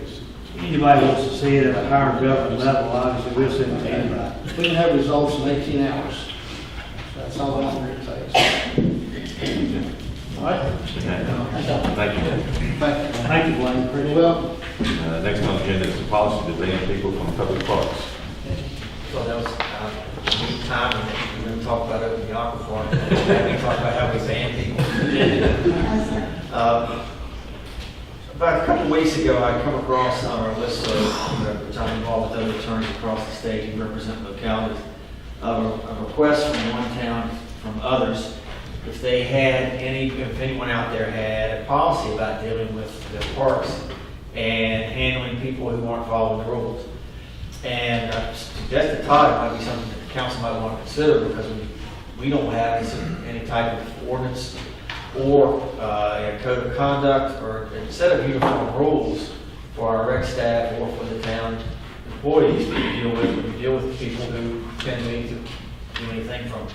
anybody wants to see it at a higher government level, obviously we'll send it to anybody. We can have results in 18 hours. That's how long it takes. All right? Thank you. Thank you, Blaine. Pretty well. Next on the agenda is the policy to ban people from public parks. So that was, time, and we're going to talk about opening the Aqua Park, and talk about how we ban people. About a couple of weeks ago, I come across on our list of, which I'm involved with other attorneys across the state who represent localities, a request from one town, from others, if they had if anyone out there had a policy about dealing with the parks and handling people who aren't following the rules. And I suggested Todd it might be something that the council might want to consider, because we don't have any type of ordinance or a code of conduct or a set of uniform rules for our rec staff or for the town employees that we deal with when we deal with people who tend to do anything from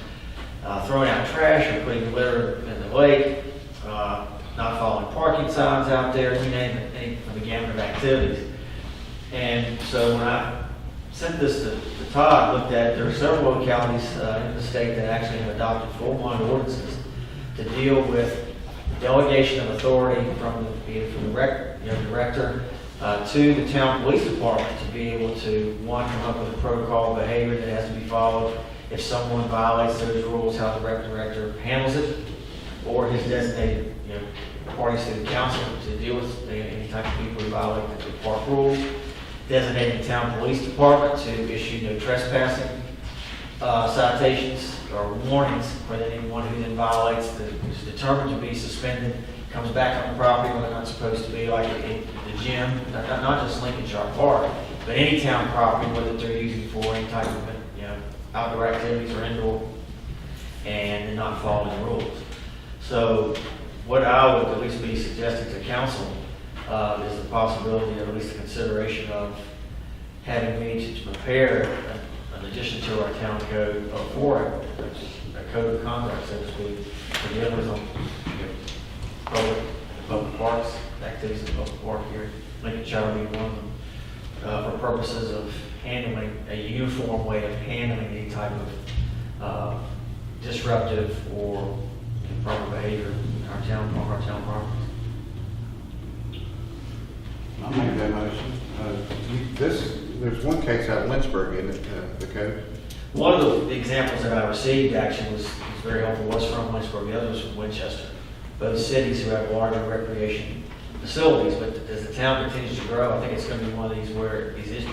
throwing out trash or putting litter in the lake, not following parking signs out there, you name it, any of the gamut of activities. And so when I sent this to Todd, looked at, there are several localities in the state that actually have adopted full-blown ordinances to deal with delegation of authority from the director to the town police department to be able to, one, come up with a protocol of behavior that has to be followed. If someone violates those rules, how the rec director handles it, or his designated parties to the council to deal with any type of people who violate the park rules. Designating the town police department to issue no trespassing citations or warnings for anyone who then violates is determined to be suspended, comes back on the property when they're not supposed to be, like the gym, not just Lincoln Sharp Park, but any town property, whether they're using for any type of outdoor activities or indoor, and they're not following the rules. So what I would at least be suggesting to council is the possibility, or at least the consideration of having me to prepare, in addition to our town code, for a code of conduct, so to speak, for dealing with public parks, activities in public park here, Lincoln Shire being one of them, for purposes of handling a uniform way of handling any type of disruptive or improper behavior in our town property. I'll make that motion. There's one case out of Lynchburg, isn't it, the code? One of the examples that I received actually was very helpful, was from Lynchburg, the other was from Winchester. Both cities who have larger recreation facilities, but as the town continues to grow, I think it's going to be one of these where these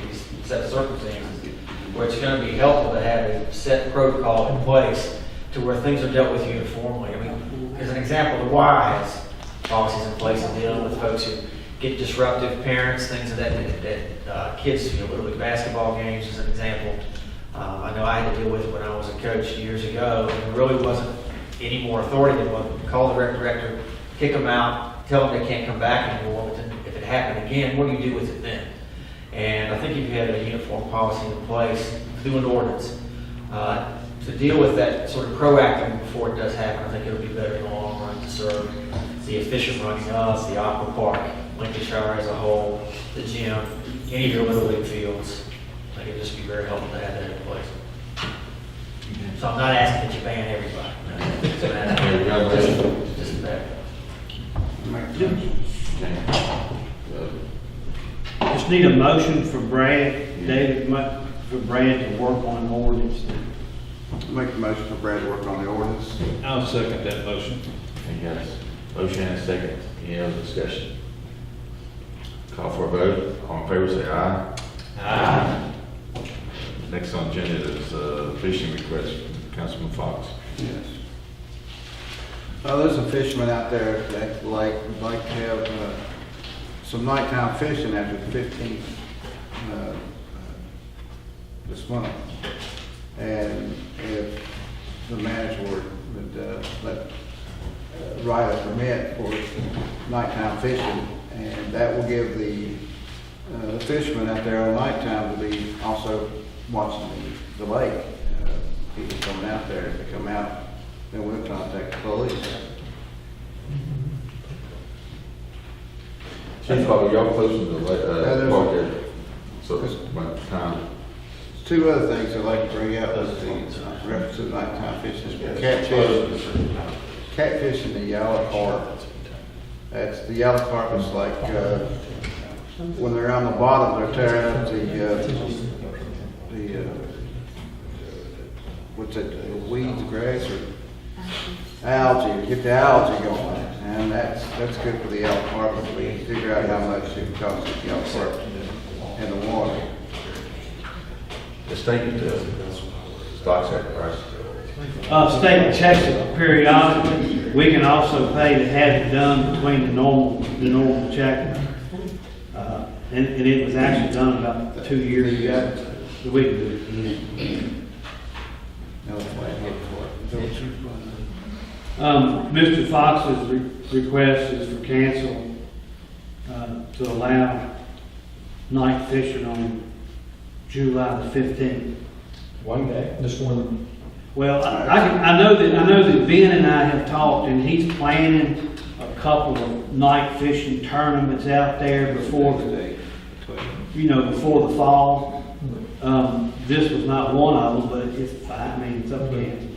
set of circumstances where it's going to be helpful to have a set protocol in place to where things are dealt with uniformly. I mean, as an example, the Y has policies in place in dealing with folks who get disruptive parents, things of that kids, Little League basketball games as an example. I know I had to deal with it when I was a coach years ago, and there really wasn't any more authority than what call the rec director, kick them out, tell them they can't come back anymore. But then if it happened again, what do you do with it then? And I think if you had a uniform policy in place through an ordinance to deal with that sort of proactive before it does happen, I think it'll be better in the long run to serve the efficient running of the aqua park, Lincolnshire as a whole, the gym, any of your Little League fields. I think it'd just be very helpful to have that in place. So I'm not asking that you ban everybody. No, it's not. Just that. Just need a motion for Brad, David, for Brad to work on an ordinance. Make the motion for Brad to work on the ordinance. I'll second that motion. Yes. Motion and a second. Any other discussion? Call for a vote. All in favor, say aye. Aye. Next on agenda is fishing request from Councilman Fox. Yes. Well, there's some fishermen out there at the lake would like to have some nighttime fishing after the 15th this month. And if the manager would write a permit for nighttime fishing, and that will give the fishermen out there on nighttime to be also watching the lake. People coming out there, if they come out, then we'll contact the police. Chief, y'all close to the there's park a- area. So it's about time. Two other things I'd like to bring up is the reference to nighttime fishing. Catfish in the yellow carp. That's the yellow carp is like, when they're on the bottom, they're tearing up what's it, the weeds, grass, or algae, get the algae going. And that's good for the yellow carp. We figure out how much it costs the yellow carp in the water. The state stocks that price. State checks it periodically. We can also pay to have it done between the normal check. And it was actually done about 2 years ago. We can do it again. Mr. Fox's request is for cancel to allow night fishing on July the 15th. One day? Just one. Well, I know that Ben and I have talked, and he's planning a couple of night fishing tournaments out there before the fall. This was not one of them, but it's up to him.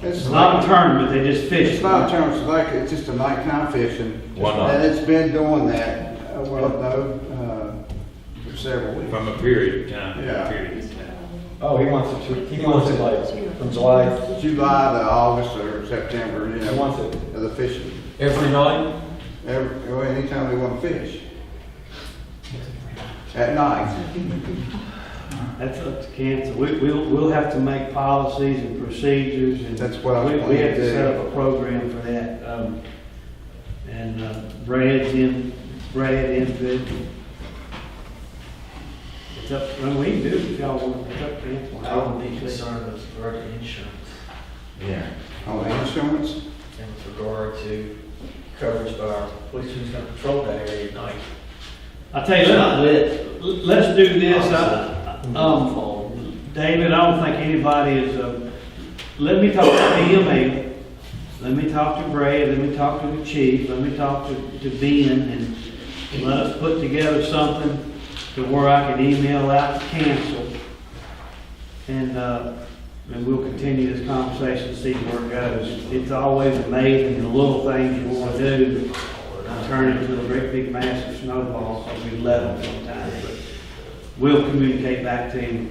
It's not a tournament, they just fish. It's not a tournament, it's just a nighttime fishing. Why not? And it's been doing that, for several weeks. From a period of time. Yeah. Oh, he wants it like from July. July to August or September, He wants it of the fishing. every night? Anytime they want to fish. At night. That's up to council. We'll have to make policies and procedures, and That's what I was we planning have to to do. set up a program for that. Brad's into it. It's up, we can do it if y'all want, it's up to council. I would be concerned with regard to insurance Yeah. On the insurance, and with regard to coverage by our police who's going to patrol that area at night. I tell you, It's not lit. let's do this. David, I don't think anybody is, let me talk to DMA, let me talk to Brad, let me talk to the chief, let me talk to Ben, and let us put together something to where I can email out to council. And we'll continue this conversation, see where it goes. It's always amazing, the little things you want to do turn into a great big massive snowball, because we let them sometimes. But we'll communicate back to him,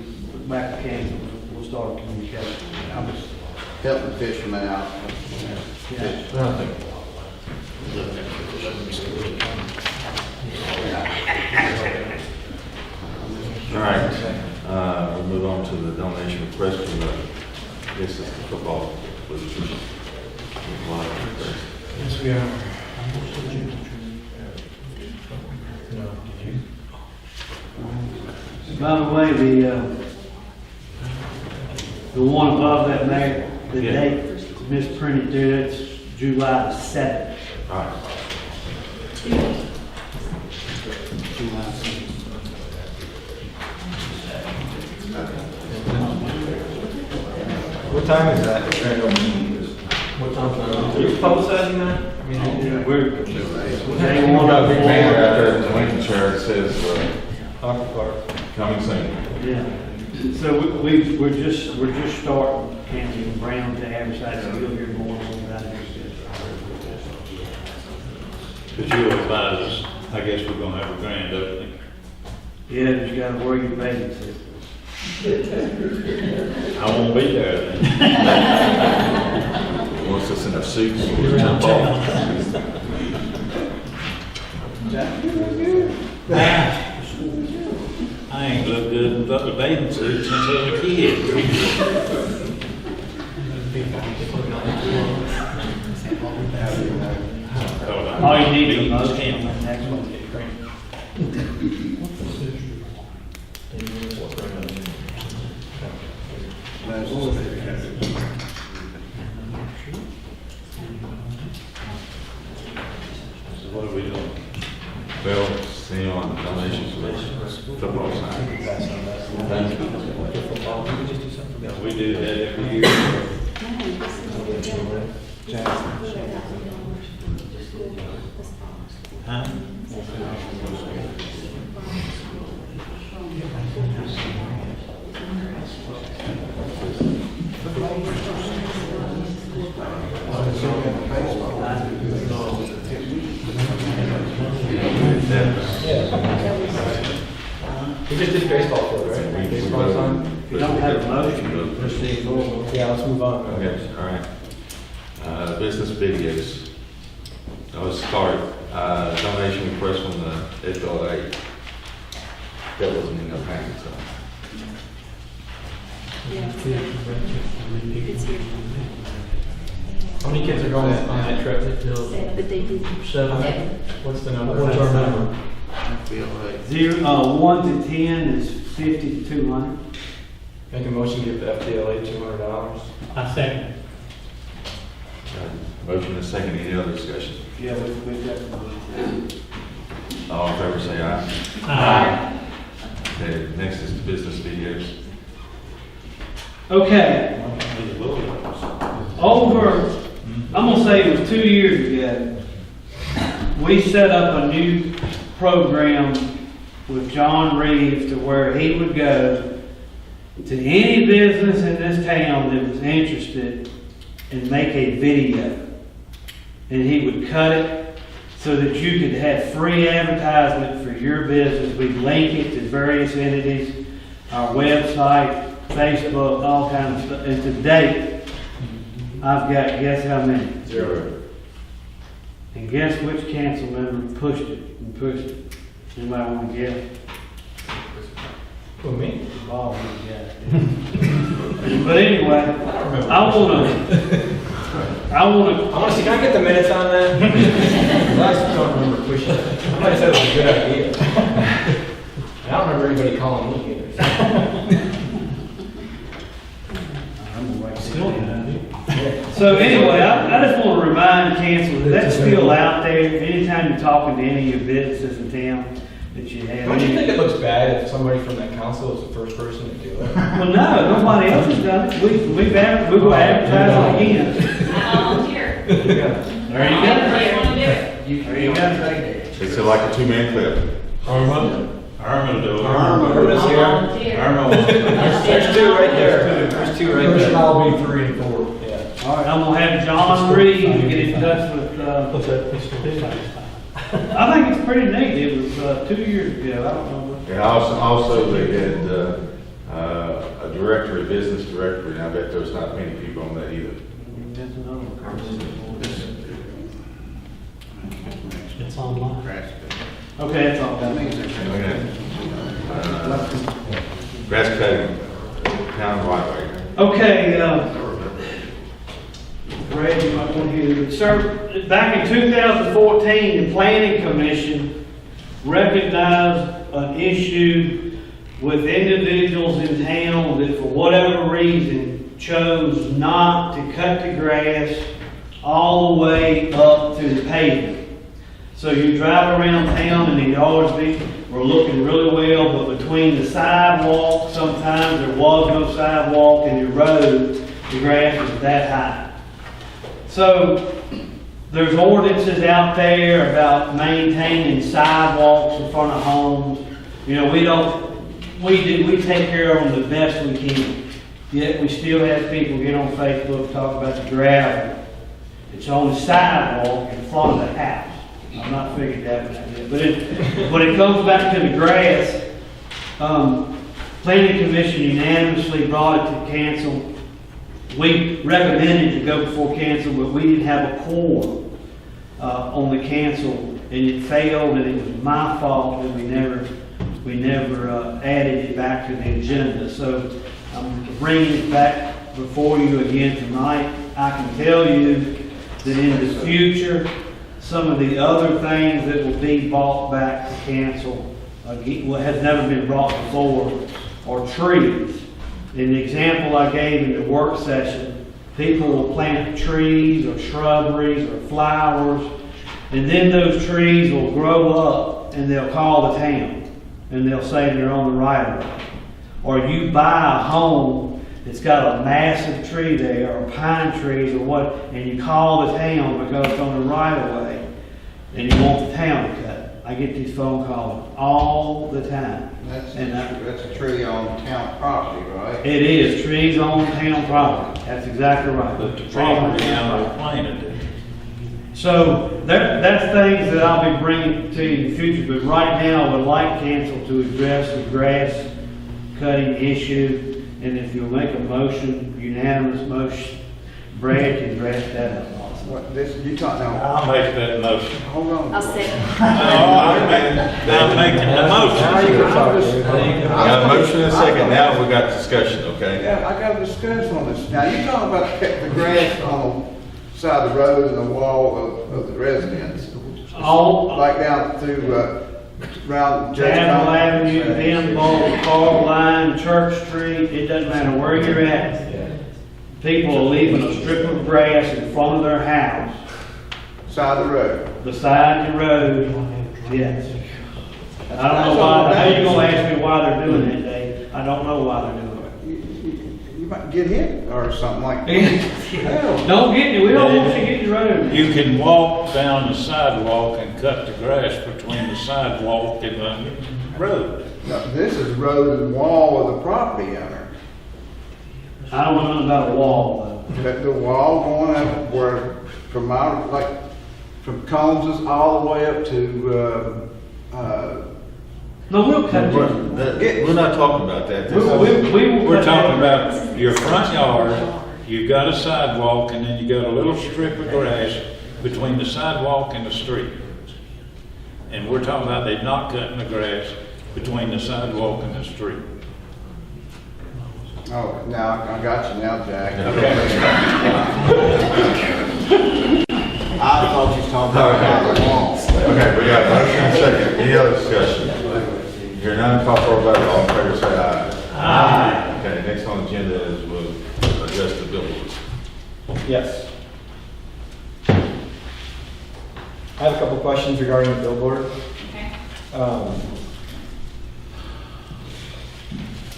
back to council. We'll start communicating. I'm just helping the fishermen out. Yeah. All right, we'll move on to the donation request from this is the football. Yes, we are. By the way, the one above that, Mayor, the Yeah. date misprinted there, it's July the 7th. All right. July 7th. What time is that? What time? Are you publicizing that? I mean, We're, We got a big banner out there in the Lincoln chair that says, coming soon. yeah. So we're just starting, Anthony Brown to advertise, so you'll hear more about it. But you advise us, I guess we're gonna have a grand opening. Yeah, but you gotta worry your babysitter. I won't be there then. Wants us in our suits. You're out of town. I ain't looked good in the bathing suit since I was a kid. All you need is a motion on that next one. So what are we doing? Well, see you on the donations list, football sign. We do that every year. Huh? we just did baseball field, right? Baseball time? If you don't have a motion, proceed forward. Yeah, let's move on. Okay, all right. Business videos. Let's start. Donation request from the FLA. That wasn't in the packet, so. How many kids are going on that trip? But they did. Seven. What's the number? What's our number? I feel like 1 to 10 is 50 to 200. Make a motion, give the FDLA $200. I second. Motion and second, any other discussion? Yeah, we've got the All in favor say aye. Aye. Okay, next is the business videos. Okay, I'm gonna say it was 2 years ago, we set up a new program with John Reeves to where he would go to any business in this town that was interested and make a video. And he would cut it so that you could have free advertisement for your business. We'd link it to various entities, our website, Facebook, all kinds of stuff. And to date, I've got, guess how many? 0. And guess which council member pushed it and pushed it? Anybody want to guess? Who, me? Bob, you got it. But anyway, I wanna, See, can I get the minutes on that? I just don't remember pushing it. I might have said it was a good idea. I don't remember anybody calling me either. So anyway, I just want to remind council that that's still out there. Anytime you're talking to any of your businesses in town that you have. Don't you think it looks bad if somebody from that council is the first person to do it? Well, no, nobody else has done it. We will advertise it again. I volunteer. There you go. I want to do it. There you go. It's like a 2-man clip. Arma do it. Volunteer. There's two right there. There's two right there. I'll be 3 and 4. Yeah. All right, I'm gonna have John Reed get in touch with, What's that? What's the I think it's pretty neat. It was 2 years ago. I don't know what. And also they had a directory, business directory, and I bet there's not many people on that either. That's another one. It's online. Okay, that's all. Okay. Grass cutting, town right away. Okay, Brad, you might want to hear this. Sir, back in 2014, the Planning Commission recognize an issue with individuals in town that for whatever reason chose not to cut the grass all the way up to the pavement. So you drive around town and the yards were looking really well, but between the sidewalk, sometimes there was no sidewalk, and the road, the grass was that high. So there's ordinances out there about maintaining sidewalks in front of homes. You know, we take care of them the best we can. Yet we still have people get on Facebook, talk about the gravel. It's on the sidewalk in front of the house. I've not figured that one out yet. But when it comes back to the grass, Planning Commission unanimously brought it to council. We recommended to go before council, but we didn't have a quorum on the council, and it failed, and it was my fault that we never added it back to the agenda. So I'm bringing it back before you again tonight. I can tell you that in the future, some of the other things that will be brought back to council, what has never been brought before, are trees. In the example I gave in the work session, people will plant trees or shrubberies or flowers, and then those trees will grow up and they'll call the town and they'll say they're on the right of way. Or you buy a home that's got a massive tree there, or pine trees or what, and you call the town because it's on the right of way, and you want the town to cut it. I get these phone calls all the time. That's a tree on town property, right? It is, trees on town property. That's exactly right. But the property owner planted it. So that's things that I'll be bringing to you in the future, but right now I would like council to address the grass cutting issue, and if you'll make a motion, unanimous motion, Brad can draft that up. What, this, you talking now? I'll make that motion. Hold on. I'll second. I'm making the motion. Got a motion and a second, now we got discussion, okay? Yeah, I got to discuss on this. Now, you talking about the grass on the side of the road and the wall of the residence? All, Like down through, around Judge Tazewell Thomas. Avenue, Ben Bowl, Carl Line, Church Street, it doesn't matter where you're at. People are leaving a strip of grass in front of their house, Side of the road. beside the road, yes. I don't know why, how you gonna ask me why they're doing it, Dave? I don't know why they're doing You might get hit or something like that. it. Don't get you, we don't want you to get the road. You can walk down the sidewalk and cut the grass between the sidewalk and the road. No, this is road and wall of the property owner. I don't know nothing about a wall, The wall going up where, from our, like, from Combs's all the way up to, though. No, we'll cut it. We're not talking about that. We're talking about your front yard, you've got a sidewalk, and then you got a little strip of grass between the sidewalk and the street. And we're talking about they're not cutting the grass between the sidewalk and the street. oh, now, I got you now, Jack. I thought you was talking about the walls. Okay, we got a motion and a second, any other discussion? Hearing none, call for a vote, all in favor say aye. Aye. Okay, next on the agenda is we'll adjust the billboards. Yes. I have a couple questions regarding the billboard. Okay.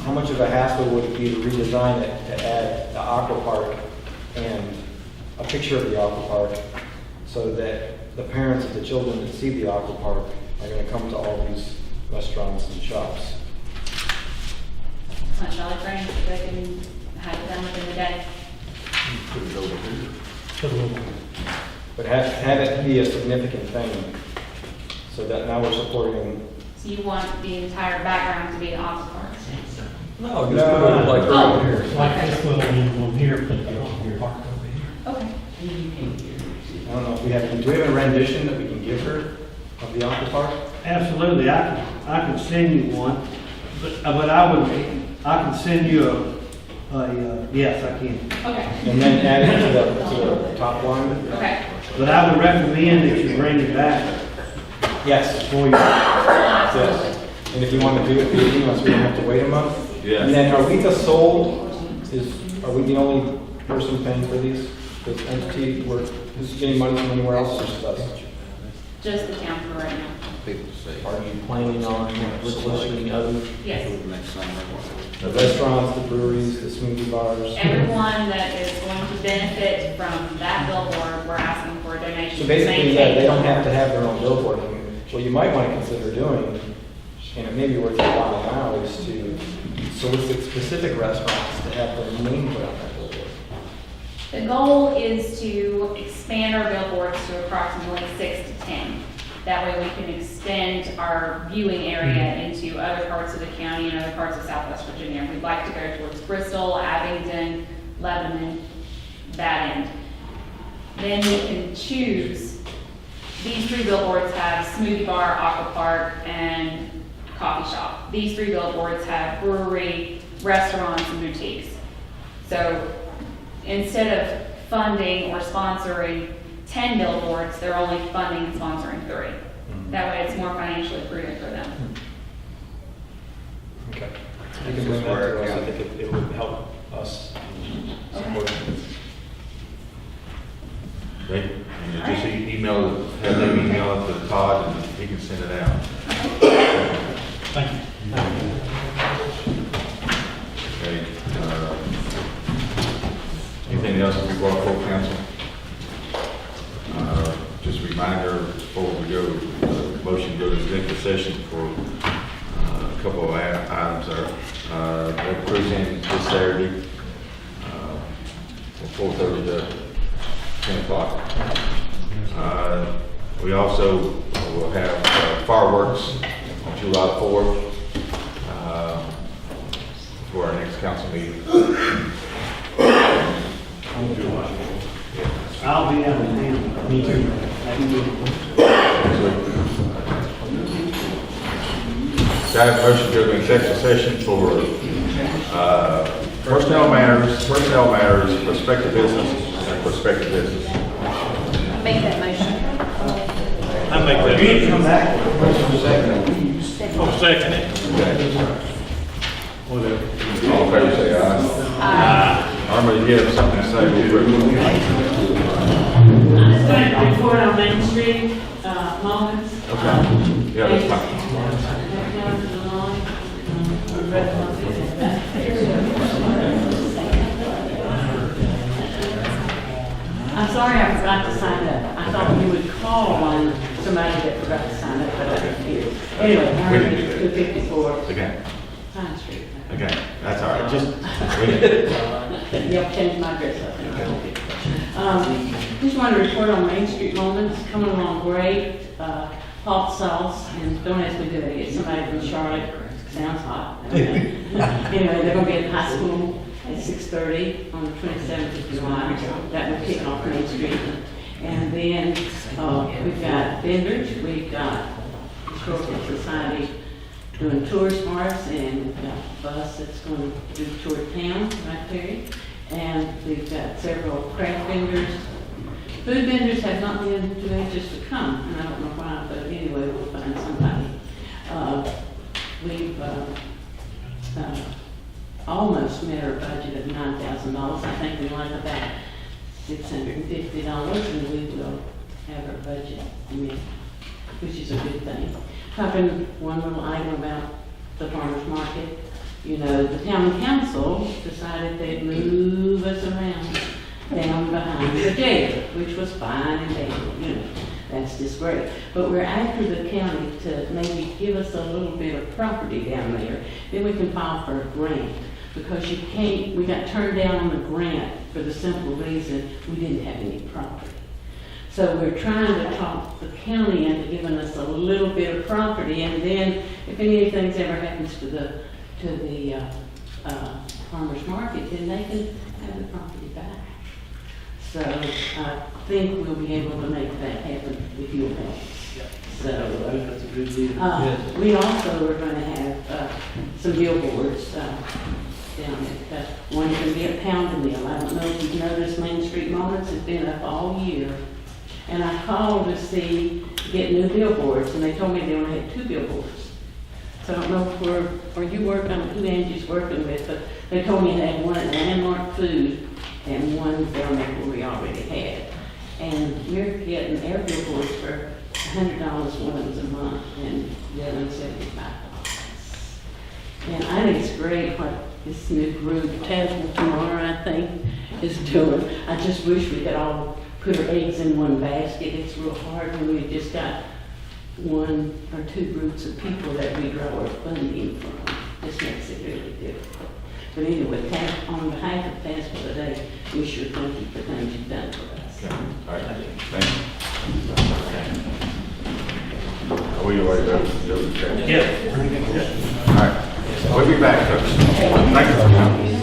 How much of a hassle would it be to redesign it to add the aqua park and a picture of the aqua park so that the parents of the children that see the aqua park are going to come to all these restaurants and shops? On Jolly Green, so they can have it done within the day. Put it over here. But have it be a significant thing so that now we're supporting. So you want the entire background to be an office park? No, just like Oh. here. Like this little one here, put the aqua park over here. Okay. I don't know if we have, do we have a rendition that we can give her of the aqua park? Absolutely, I can send you one, but I can send you yes, I can. Okay. And then add it to the top line? Okay. But I would recommend that you bring it back Yes. before you? Yes. And if you want to do it via email, so we don't have to wait a month? Yeah. And then are we the sole, are we the only person paying for these? This entity, is getting money from anywhere else or just us? Just the town for right now. People to see. Are you planning on soliciting other, Yes. the restaurants, the breweries, the smoothie bars? Everyone that is going to benefit from that billboard, we're asking for a donation. So to basically, maintain they don't the have to billboard. have their own billboard. I mean, what you might want to consider doing, and it may be worth your while now, is to solicit specific restaurants to have their name put on that billboard. The goal is to expand our billboards to approximately 6 to 10. That way we can extend our viewing area into other parts of the county and other parts of Southwest Virginia. We'd like to go towards Bristol, Abingdon, Lebanon, that end. Then we can choose, these 3 billboards have smoothie bar, aqua park, and coffee shop. These 3 billboards have brewery, restaurants, and boutiques. So instead of funding or sponsoring 10 billboards, they're only funding and sponsoring 3. That way it's more financially prudent for them. Okay. You can bring that to us, I think it would help us support it. Okay, and you just email, have them email it to Todd and he can send it out. Thank you. Okay, anything else that we brought before council? Just a reminder before we go, motion to go to executive session for a couple of items there. That cruising this Saturday, from 4:30 to 10 o'clock. We also will have fireworks on July 4th for our next council meeting. I'll be out of town. Me too. So I have a motion to go to executive session for personnel matters, prospective business, and prospective business. Make that motion. I make that. You need to come back. I'll second it. All in favor, say aye. Arma, you have something to say? I'm just going to report on Main Street, moments. Okay. Yeah, that's fine. I'm sorry I forgot to sign up. I thought you would call on somebody that forgot to sign up, but I didn't hear. Anyway, We didn't do that. 254 Okay, Pine Street. okay, that's all right, just, Yep, changed my address, I think. Just want to report on Main Street moments, coming along great. Hot sauce, and don't ask me to get somebody from Charlotte, sounds hot. Anyway, they're gonna be at high school at 6:30 on the 27th of July. That will kick off Main Street. And then, we've got vendors, we've got Historical Society doing tours for us, and we've got a bus that's going to do tour of town right there. And we've got several craft vendors. Food vendors have not been too anxious to come, and I don't know why, but anyway, we'll find somebody. We've almost met our budget of $9,000. I think we like about $650, and we will have our budget met, which is a good thing. Talking one little item about the farmer's market. You know, the town council decided they'd move us around down behind the jail, which was fine and dandy, you know, that's just great. But we're after the county to maybe give us a little bit of property down there, then we can file for a grant. Because you can't, we got turned down on the grant for the simple reason we didn't have any property. So we're trying to talk the county into giving us a little bit of property, and then if anything's ever happens to the farmer's market, then they can have the property back. So I think we'll be able to make that happen with your help. So That's a good deal. we also are going to have some billboards down there. One can be at Pound Mill. I don't know if you've noticed, Main Street Moments has been up all year. And I called to see get new billboards, and they told me they only had 2 billboards. So I don't know where you work on, who Angie's working with, but they told me they had one at Landmark Food and one down there where we already had. And we're getting air billboards for $100, one of them's a month, and the other one's $75. And I think it's great what this new group, Tazewell tomorrow, I think, is doing. I just wish we could all put our eggs in one basket. It's real hard when we've just got 1 or 2 groups of people that we draw our funding from. This makes it really difficult. But anyway, on behalf of Tazewell today, we sure thank you for things you've done for us. All right, thank you. Are we away, Joe? Yeah. All right, we'll be back, folks. Thank you for coming.